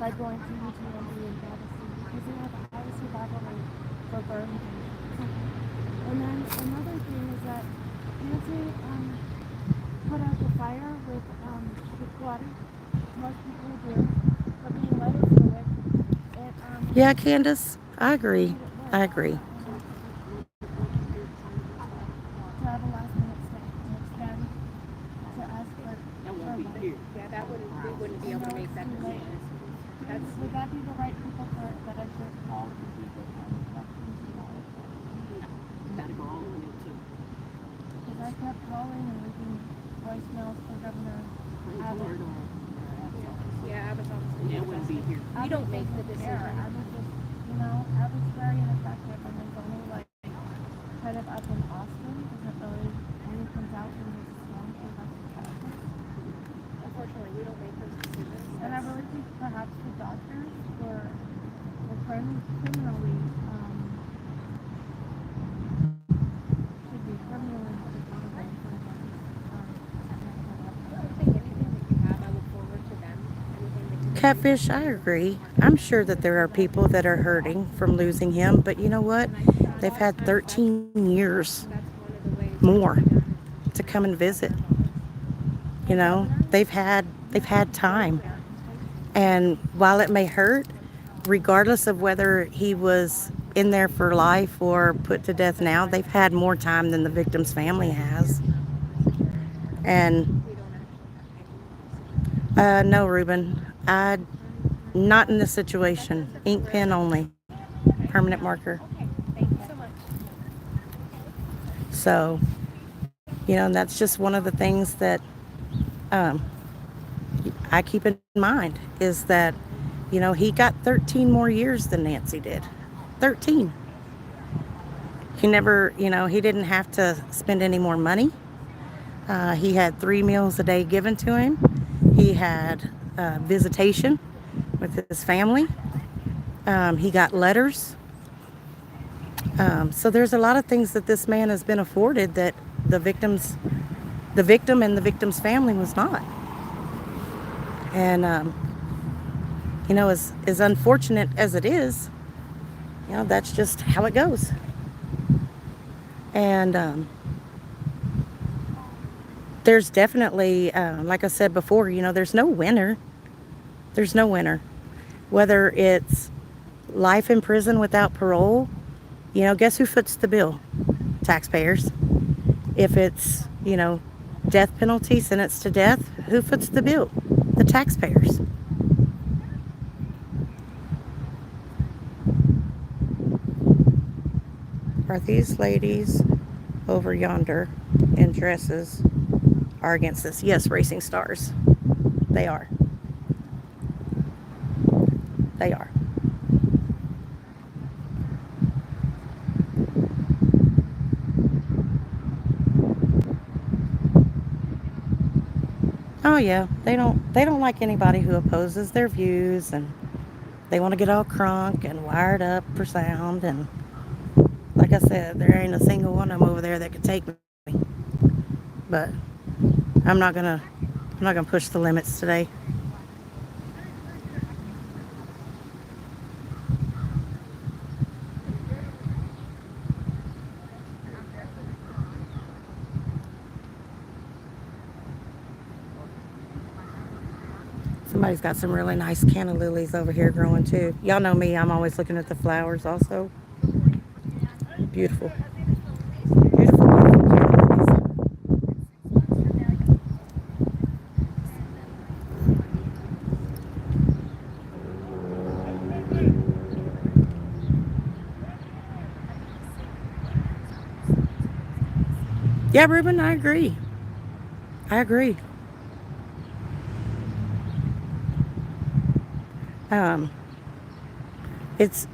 by going to UTMB and Madison because they have the highest survival rate for burn injuries. And then another thing is that Nancy put out the fire with water. Most people do. But being let into it, Yeah, Candace, I agree. I agree. to have a last minute stay. And it's them to ask for money. Yeah, that wouldn't, we wouldn't be able to make that decision. Would that be the right people for that I should call to see if they have questions about it? Because I kept calling and leaving voicemails for Governor Abbott. Yeah, Abbott's office. That wouldn't be here. We don't make the decision. I was just, Abbott's very ineffective and it's only like kind of up in Austin because it really only comes out when there's a storm for the rest of Texas. Unfortunately, we don't make those decisions. And I really think perhaps the doctors were criminally, should be criminally accountable for I think anything that you have, I look forward to them. Anything that you Catfish, I agree. I'm sure that there are people that are hurting from losing him, but you know what? They've had 13 years that's one of the ways more to come and visit. You know, they've had time. And while it may hurt, regardless of whether he was in there for life or put to death now, they've had more time than the victim's family has. And no, Ruben, not in this situation. Ink pen only, permanent marker. Thank you so much. So, and that's just one of the things that I keep in mind is that, he got 13 more years than Nancy did. 13. He never, he didn't have to spend any more money. He had 3 meals a day given to him. He had visitation with his family. He got letters. So there's a lot of things that this man has been afforded that the victim and the victim's family was not. And, as unfortunate as it is, that's just how it goes. And there's definitely, like I said before, there's no winner. There's no winner. Whether it's life in prison without parole, guess who foots the bill? Taxpayers. If it's, death penalty, sentenced to death, who foots the bill? The taxpayers. Are these ladies over yonder in dresses are against this? Yes, racing stars. They are. They are. Oh yeah, they don't like anybody who opposes their views, and they want to get all crunk and wired up for sound. And like I said, there ain't a single one of them over there that could take me. But I'm not gonna push the limits today. Somebody's got some really nice canna lilies over here growing too. Y'all know me, I'm always looking at the flowers also. Beautiful. Beautiful, beautiful canna lilies. Yeah, Ruben, I agree. I agree. It's,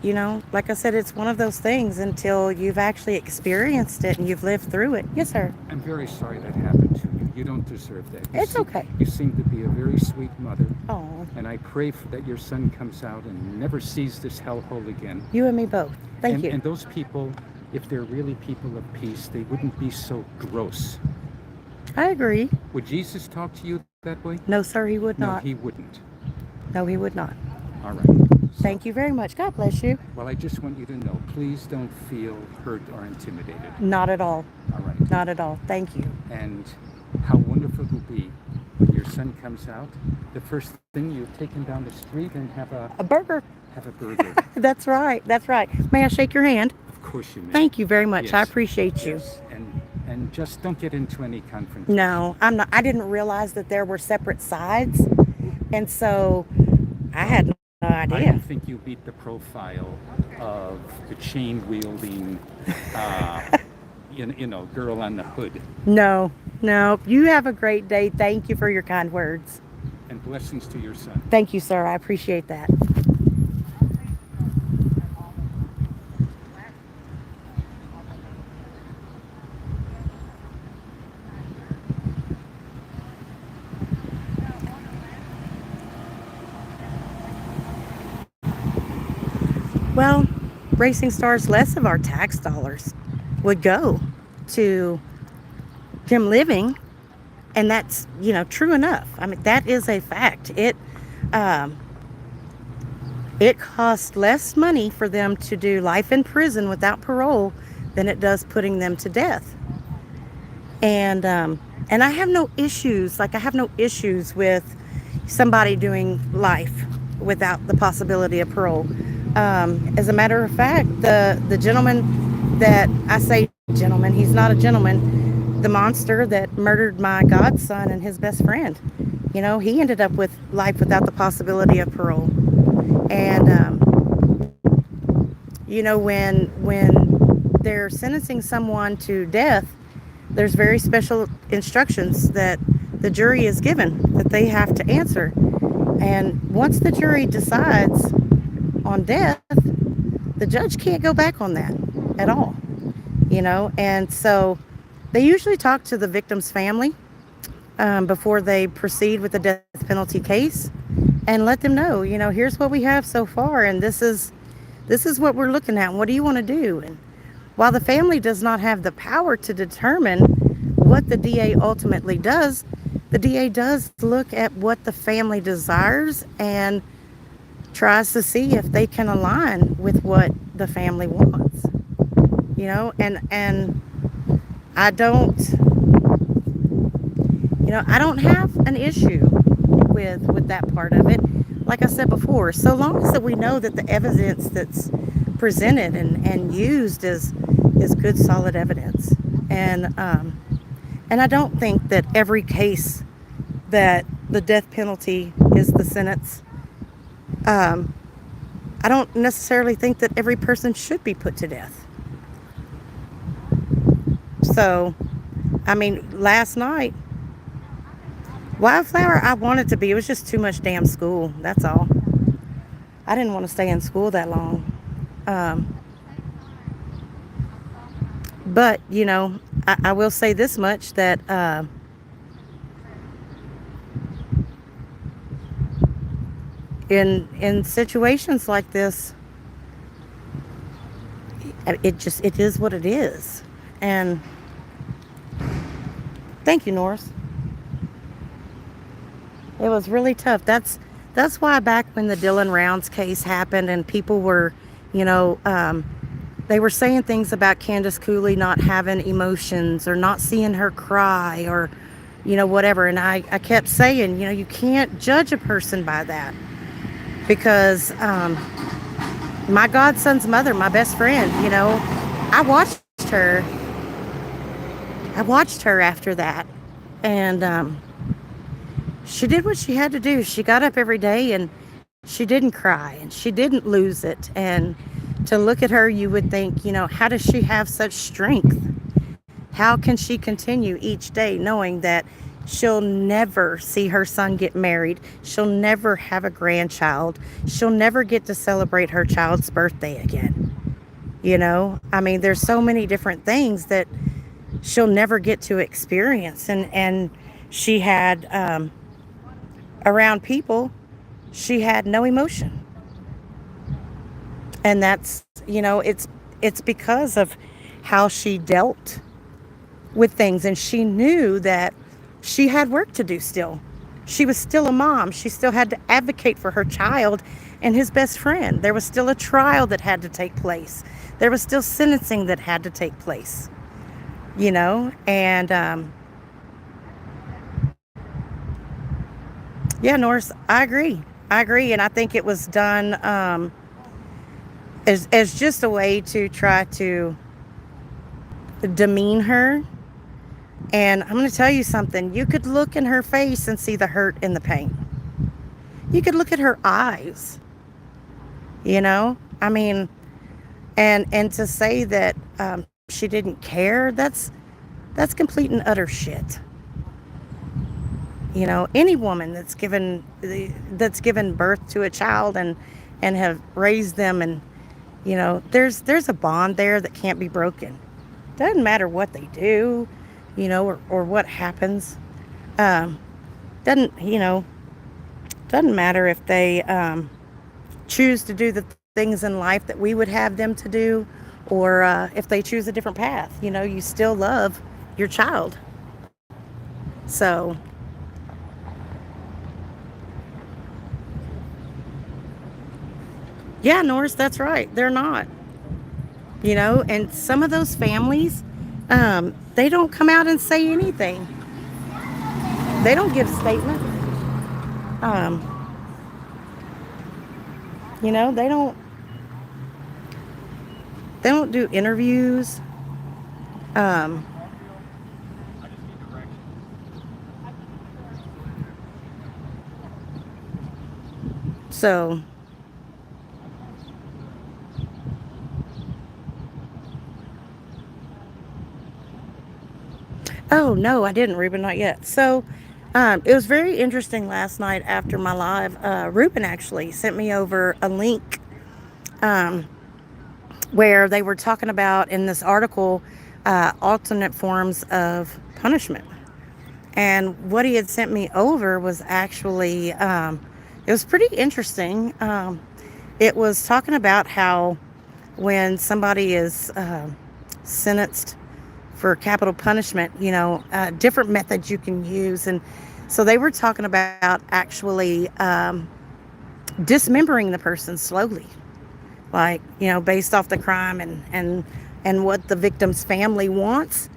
like I said, it's one of those things until you've actually experienced it and you've lived through it. Yes, sir. I'm very sorry that happened to you. You don't deserve that. It's okay. You seem to be a very sweet mother. Oh, And I pray that your son comes out and never sees this hellhole again. you and me both. Thank you. And those people, if they're really people of peace, they wouldn't be so gross. I agree. Would Jesus talk to you that way? No, sir, he would No, not. he wouldn't. No, he would not. All right. Thank you very much. God bless you. Well, I just want you to know, please don't feel hurt or intimidated. Not at all. All right. Not at all. Thank you. And how wonderful it will be when your son comes out. The first thing you take him down the street and have a burger. burger. That's right. That's right. May I shake your hand? Of course you may. Thank you very much. I Yes. appreciate you. Yes. And just don't get into any confrontation. No, I'm not. I didn't realize that there were separate sides, and so I had no I idea. don't think you beat the profile of the chain wielding, girl on the hood. No, no. You have a great day. Thank you for your kind words. And blessings to your son. Thank you, sir. I appreciate that. Well, Racing Stars, less of our tax dollars would go to them living, and that's, true enough. I mean, that is a fact. It costs less money for them to do life in prison without parole than it does putting them to death. And I have no issues. I have no issues with somebody doing life without the possibility of parole. As a matter of fact, the gentleman that I say gentleman, he's not a gentleman, the monster that murdered my godson and his best friend, he ended up with life without the possibility of parole. And, when they're sentencing someone to death, there's very special instructions that the jury is given that they have to answer. And once the jury decides on death, the judge can't go back on that at all, and so they usually talk to the victim's family before they proceed with the death penalty case and let them know, here's what we have so far, and this is what we're looking at, and what do you want to do? And while the family does not have the power to determine what the DA ultimately does, the DA does look at what the family desires and tries to see if they can align with what the family wants, and I don't have an issue with that part of it. Like I said before, so long as that we know that the evidence that's presented and used is good, solid evidence. And I don't think that every case that the death penalty is the sentence. I don't necessarily think that every person should be put to death. So, last night, Wildflower, I wanted to be. It was just too much damn school. That's all. I didn't want to stay in school that long. But, I will say this much, that in situations like this, it is what it is. And thank you, Norris. It was really tough. That's why back when the Dylan Rounds case happened and people were, they were saying things about Candace Cooley not having emotions or not seeing her cry or, whatever. And I kept saying, you can't judge a person by that. Because my godson's mother, my best friend, I watched her after that. And she did what she had to do. She got up every day and she didn't cry and she didn't lose it. And to look at her, you would think, how does she have such strength? How can she continue each day knowing that she'll never see her son get married? She'll never have a grandchild. She'll never get to celebrate her child's birthday again. There's so many different things that she'll never get to experience. And she had, around people, she had no emotion. And that's, it's because of how she dealt with things. And she knew that she had work to do still. She was still a mom. She still had to advocate for her child and his best friend. There was still a trial that had to take place. There was still sentencing that had to take place, and Yeah, Norris, I agree. I agree, and I think it was done as just a way to try to demean her. And I'm going to tell you something. You could look in her face and see the hurt and the pain. You could look at her eyes. You know, I mean, and to say that she didn't care, that's complete and utter shit. You know, any woman that's given birth to a child and have raised them, and you know, there's a bond there that can't be broken. Doesn't matter what they do, you know, or what happens. Um, doesn't matter if they choose to do the things in life that we would have them to do, or if they choose a different path. You know, you still love your child. So, yeah, Norris, that's right. They're not. You know, and some of those families, they don't come out and say anything. They don't give statements. Um, you know, they don't do interviews. Um, so Oh, no, I didn't, Ruben, not yet. So, it was very interesting last night after my live. Ruben actually sent me over a link um, where they were talking about in this article alternate forms of punishment. And what he had sent me over was actually, it was pretty interesting. It was talking about how when somebody is sentenced for capital punishment, you know, different methods you can use. And so they were talking about actually dismembering the person slowly, like, you know, based off the crime and what the victim's family wants.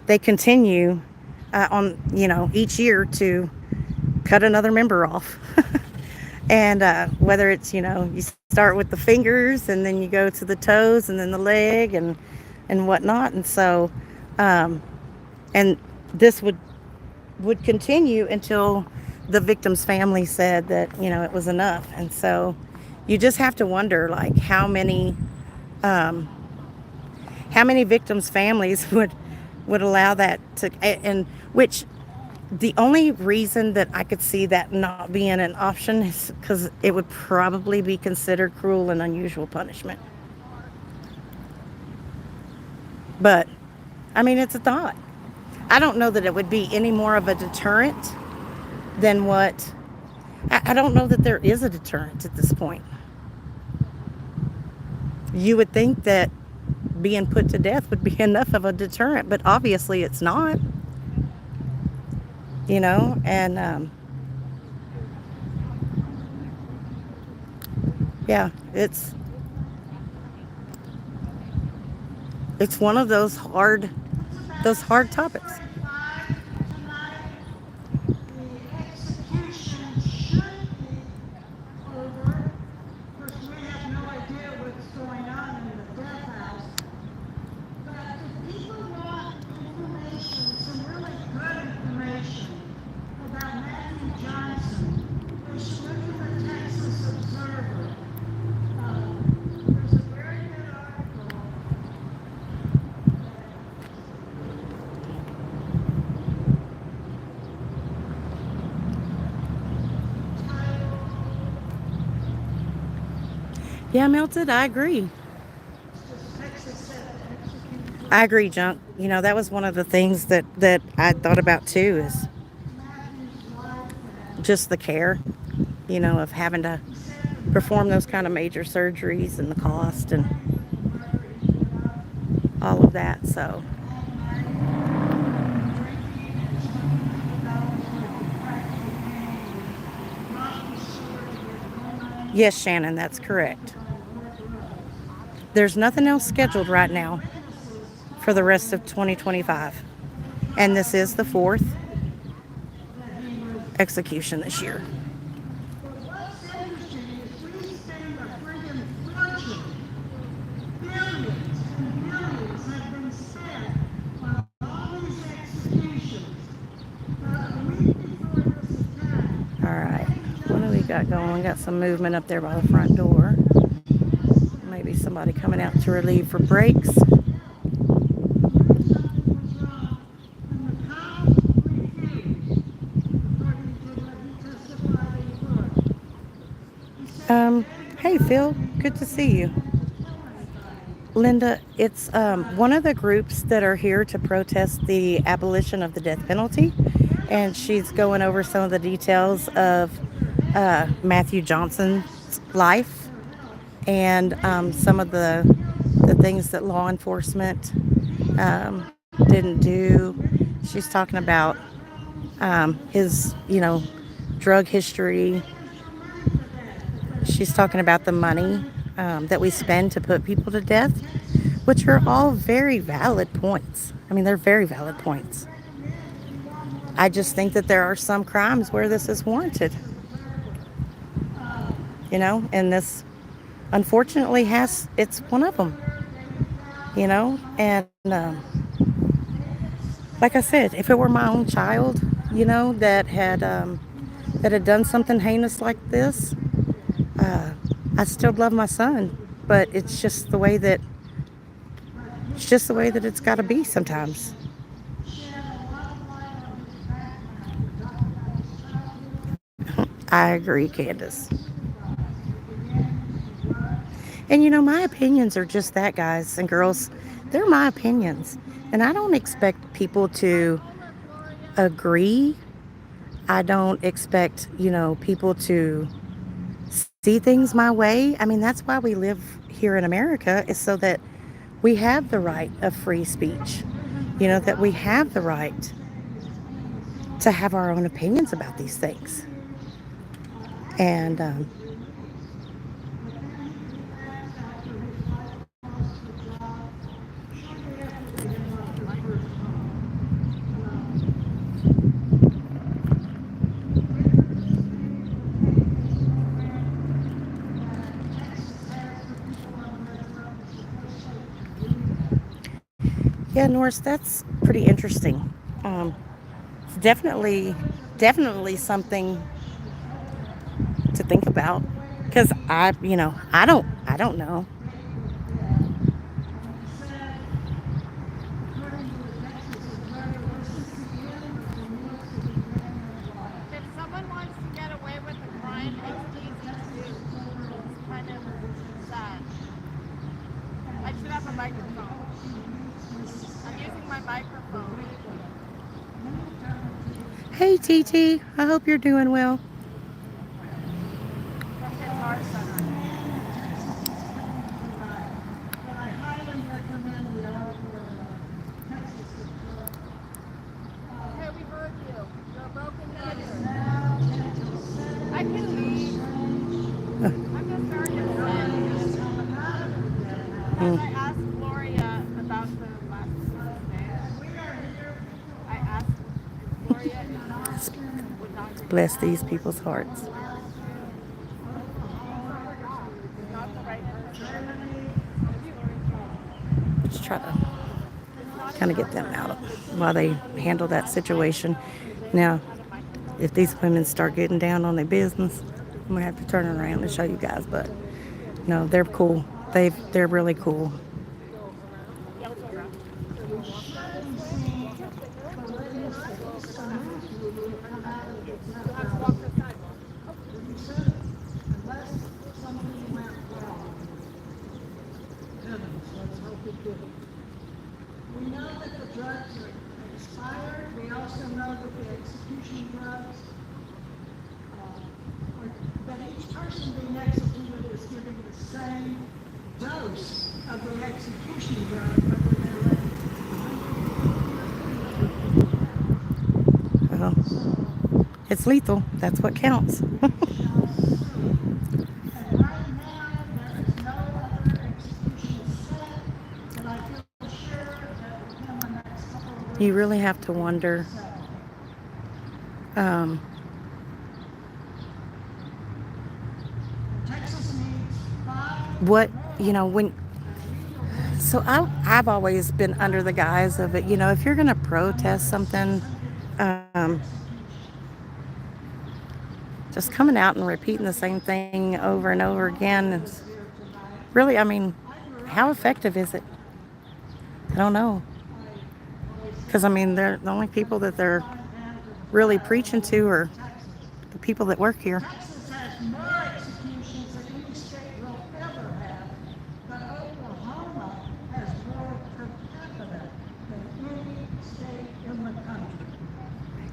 They continue on, you know, each year to cut another member off. And whether it's, you know, you start with the fingers and then you go to the toes and then the leg and whatnot. And so, and this would continue until the victim's family said that, you know, it was enough. And so you just have to wonder, like, um, how many victims' families would allow that to, and which the only reason that I could see that not being an option is because it would probably be considered cruel and unusual punishment. But, I mean, it's a thought. I don't know that it would be any more of a deterrent than what... I don't know that there is a deterrent at this point. You would think that being put to death would be enough of a deterrent, but obviously it's not. You know, and yeah, it's one of those hard topics. Tonight, the execution should be over. Of course, we have no idea what's going on in the death house. But if people want information, some really good information about Matthew Johnson, they should look at the Texas Observer. There's a very good article titled Yeah, Melted, I agree. Texas Execution I agree, Junk. You know, that was one of the things that I thought about too, is Matthew's life and just the care, you know, of having to perform those kind of major surgeries and the cost and all of that. So, yes, Shannon, that's correct. There's nothing else scheduled right now for the rest of 2025. And this is the fourth execution this year. got going? We got some movement up there by the front door. Maybe somebody coming out to relieve for breaks. Hey Phil, good to see you. Linda, it's one of the groups that are here to protest the abolition of the death penalty, and she's going over some of the details of Matthew Johnson's life and some of the things that law enforcement didn't do. She's talking about his, drug history. She's talking about the money that we spend to put people to death, which are all very valid points. I mean, they're very valid points. I just think that there are some crimes where this is warranted. And this unfortunately it's one of them. And like I said, if it were my own child, that had done something heinous like this, I still love my son, but it's just the way that it's got to be sometimes. I agree, Candace. And my opinions are just that, guys and girls. They're my opinions, and I don't expect people to agree. I don't expect people to see things my way. I mean, that's why we live here in America, is so that we have the right of free speech, that we have the right to have our own opinions about these things. And yeah, Norris, that's pretty interesting. It's definitely something to think about, because I don't know. If someone wants to get away with a crime, it's easy to do. It's kind of sad. I should have a microphone. I'm using my microphone. Hey TT, I hope you're doing well. From Guitar Center. But I highly recommend the article in Texas. Hey, we heard you. You're a broken nigger. I can leave. I'm just very upset. Because I asked Gloria about the last Tuesday. I asked Gloria and would not give Bless these people's hearts. not the right person. Let's try to kind of get them out while they handle that situation. Now, if these women start getting down on their business, I'm gonna have to turn around and show you guys. But no, they're cool. They're really cool. We know that the drugs are expired. We also know that the execution drugs that each person being executed is given the same dose of the execution drug, whether they're Well, it's lethal. That's what counts. And right now, there is no other execution set, and I feel sure that within the next couple of weeks, You really have to wonder. Texas needs 5 What when. So I've always been under the guise of it. If you're gonna protest something, just coming out and repeating the same thing over and over again. It's really, I mean, how effective is it? I don't know. Because, I mean, they're the only people that they're really preaching to are the people that work here. Texas has more executions than any state will ever have, but Oklahoma has more per capita than any state in the country.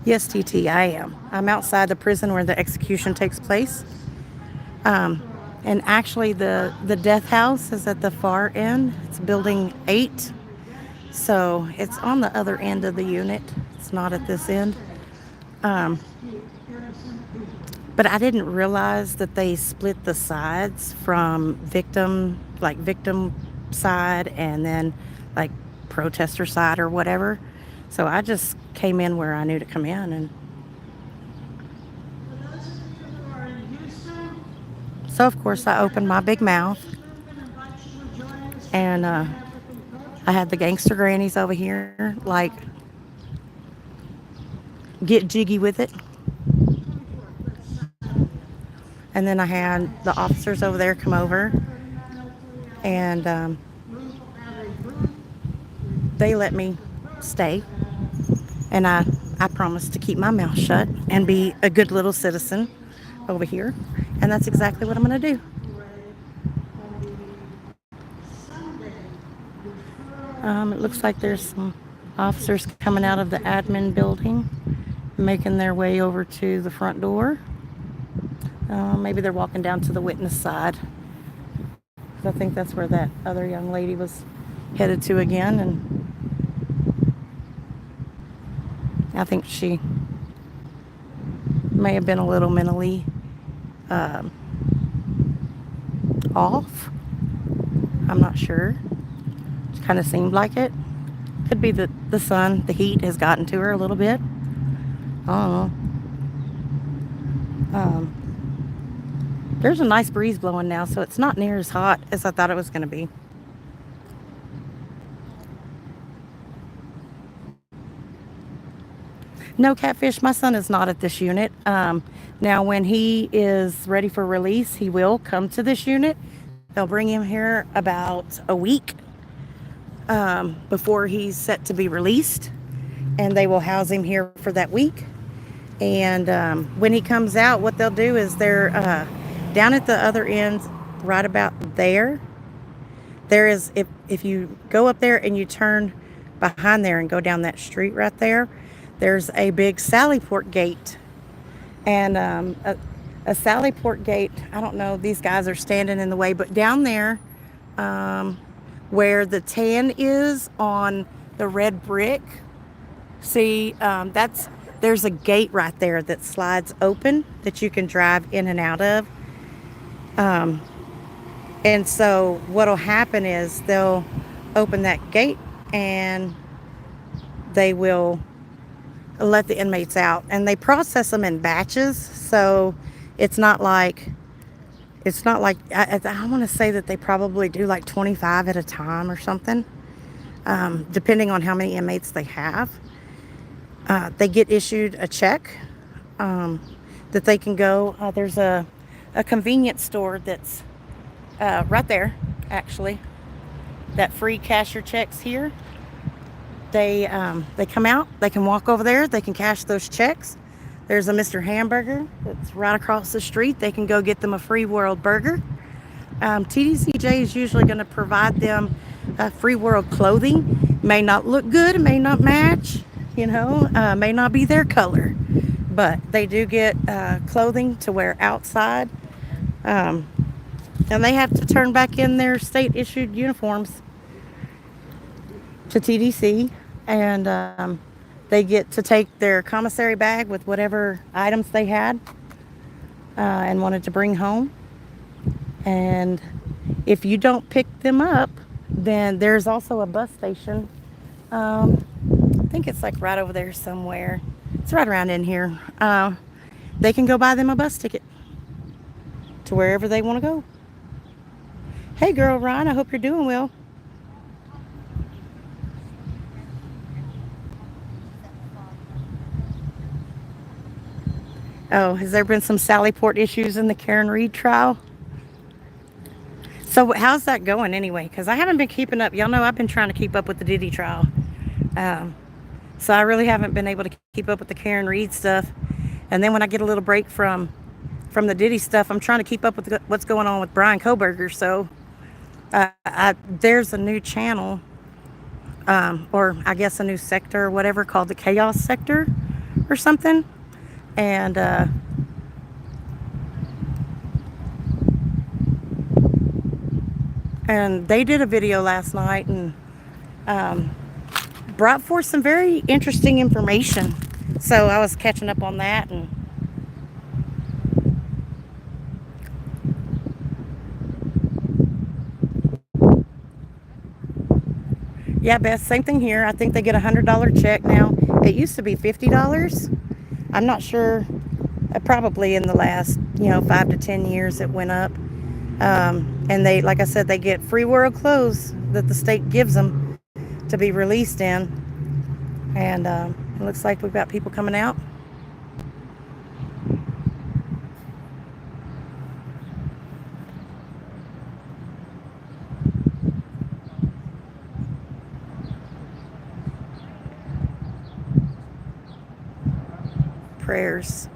Yes, TT, I am. I'm outside the prison where the execution takes place. And actually, the death house is at the far end. It's building 8. So it's on the other end of the unit. It's not at this end. But I didn't realize that they split the sides from victim side and then like protester side or whatever. So I just came in where I knew to come in, and so of course I opened my big mouth, and I had the gangster grannies over here like get jiggy with it. And then I had the officers over there come over, and they let me stay. And I promised to keep my mouth shut and be a good little citizen over here. And that's exactly what I'm going to do. It looks like there's some officers coming out of the admin building, making their way over to the front door. Maybe they're walking down to the witness side. I think that's where that other young lady was headed to again, and I think she may have been a little mentally off. I'm not sure. It kind of seemed like it. Could be that the sun, the heat has gotten to her a little bit. I don't know. There's a nice breeze blowing now, so it's not near as hot as I thought it was going to be. No, Catfish, my son is not at this unit. Now, when he is ready for release, he will come to this unit. They'll bring him here about a week before he's set to be released, and they will house him here for that week. And when he comes out, what they'll do is they're down at the other end, right about there. There is, if you go up there and you turn behind there and go down that street right there, there's a big Sallyport gate. And a Sallyport gate, I don't know, these guys are standing in the way, but down there where the tan is on the red brick, see, there's a gate right there that slides open that you can drive in and out of. And so what'll happen is they'll open that gate and they will let the inmates out, and they process them in batches. So it's not like I want to say that they probably do like 25 at a time or something, depending on how many inmates they have. They get issued a check that they can go. There's a convenience store that's right there, actually, that free cash your checks here. They come out, they can walk over there, they can cash those checks. There's a Mr. Hamburger that's right across the street. They can go get them a Free World burger. TDCJ is usually going to provide them Free World clothing. May not look good, it may not match, may not be their color, but they do get clothing to wear outside. And they have to turn back in their state-issued uniforms to TDC, and they get to take their commissary bag with whatever items they had and wanted to bring home. And if you don't pick them up, then there's also a bus station. I think it's like right over there somewhere. It's right around in here. They can go buy them a bus ticket to wherever they want to go. Hey girl, Ryan, I hope you're doing well. Oh, has there been some Sallyport issues in the Karen Reed trial? So how's that going anyway? Because I haven't been keeping up. Y'all know I've been trying to keep up with the Diddy trial. So I really haven't been able to keep up with the Karen Reed stuff. And then when I get a little break from the Diddy stuff, I'm trying to keep up with what's going on with Brian Koberger. So there's a new channel, or I guess a new sector or whatever, called the Chaos Sector or something. And they did a video last night and brought forth some very interesting information. So I was catching up on that. And yeah, Beth, same thing here. I think they get a $100 check now. It used to be $50. I'm not sure. Probably in the last 5 to 10 years it went up. And they, like I said, they get free world clothes that the state gives them to be released in. And it looks like we've got people coming out. Prayers.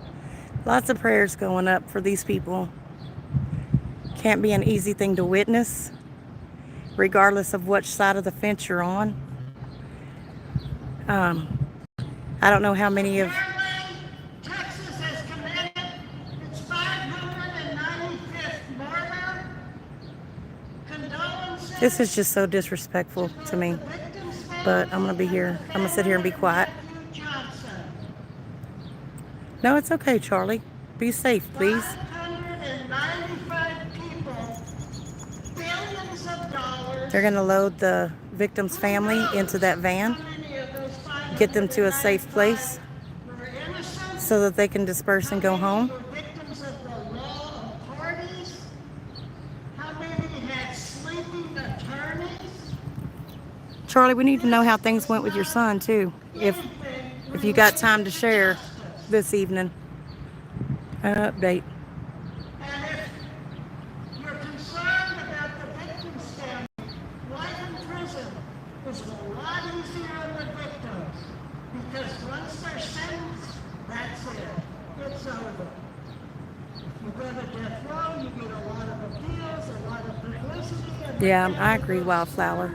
Lots of prayers going up for these people. Can't be an easy thing to witness, regardless of which side of the fence you're on. I don't know how many of... Texas has committed its 595th murder. Condolences. This is just so disrespectful to me. But I'm going to be here. I'm going to sit here and be quiet. No, it's okay, Charlie. Be safe, please. 595 people, billions of dollars. They're going to load the victim's family into that van, get them to a safe place so that they can disperse and go home. Victims of the law of parties. How many had sleeping attorneys? Charlie, we need to know how things went with your son, too, if you got time to share this evening. An update. And if you're concerned about the victim's family, life in prison is a lot easier on the victims, because once they're sentenced, that's it. It's over. If you go to death row, you get a lot of appeals, a lot of publicity. And Yeah, I agree, Wildflower.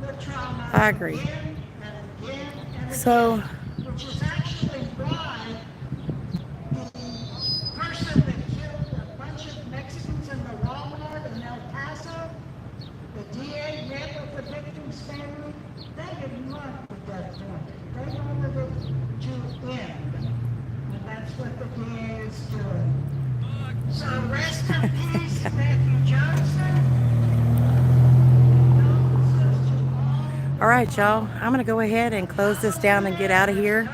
the trauma I agree. again and again and So, again, which is actually why the person that killed a bunch of Mexicans in the Walmart in El Paso, the DA met with the victim's family. They didn't want the death penalty. They wanted it to end. And that's what the DA is doing. So rest in peace, Matthew Johnson. Condolences to all. all right, y'all. I'm going to go ahead and close this down and get out of here.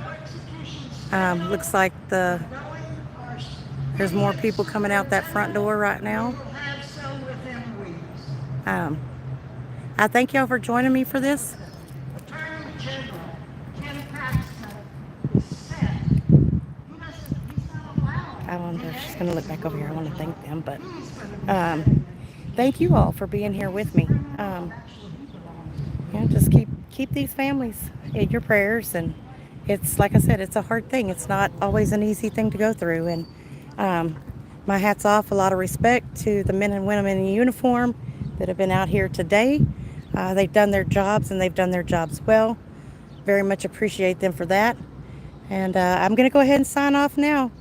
Looks like there's more people coming out that front door right now. We'll have some within weeks. I thank y'all for joining me for this. Attorney General Ken Paxton is set. He's not allowed. I'm just going to look back over here. I want to thank them, but thank you all for being here with me. Just keep these families in your prayers, and it's like I said, it's a hard thing. It's not always an easy thing to go through, and my hat's off. A lot of respect to the men and women in uniform that have been out here today. They've done their jobs, and they've done their jobs well. Very much appreciate them for that. And I'm going to go ahead and sign off now.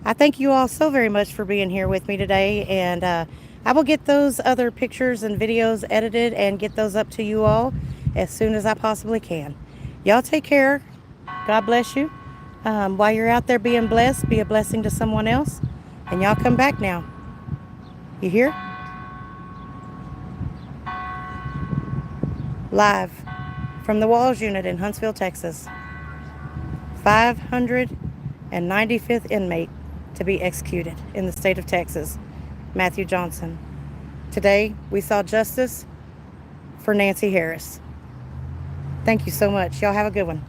I thank you all so very much for being here with me today, and I will get those other pictures and videos edited and get those up to you all as soon as I possibly can. Y'all take care. God bless you. While you're out there being blessed, be a blessing to someone else. And y'all come back now. You hear? Live from the Walls Unit in Huntsville, Texas. 595th inmate to be executed in the state of Texas, Matthew Johnson. Today, we saw justice for Nancy Harris. Thank you so much. Y'all have a good one.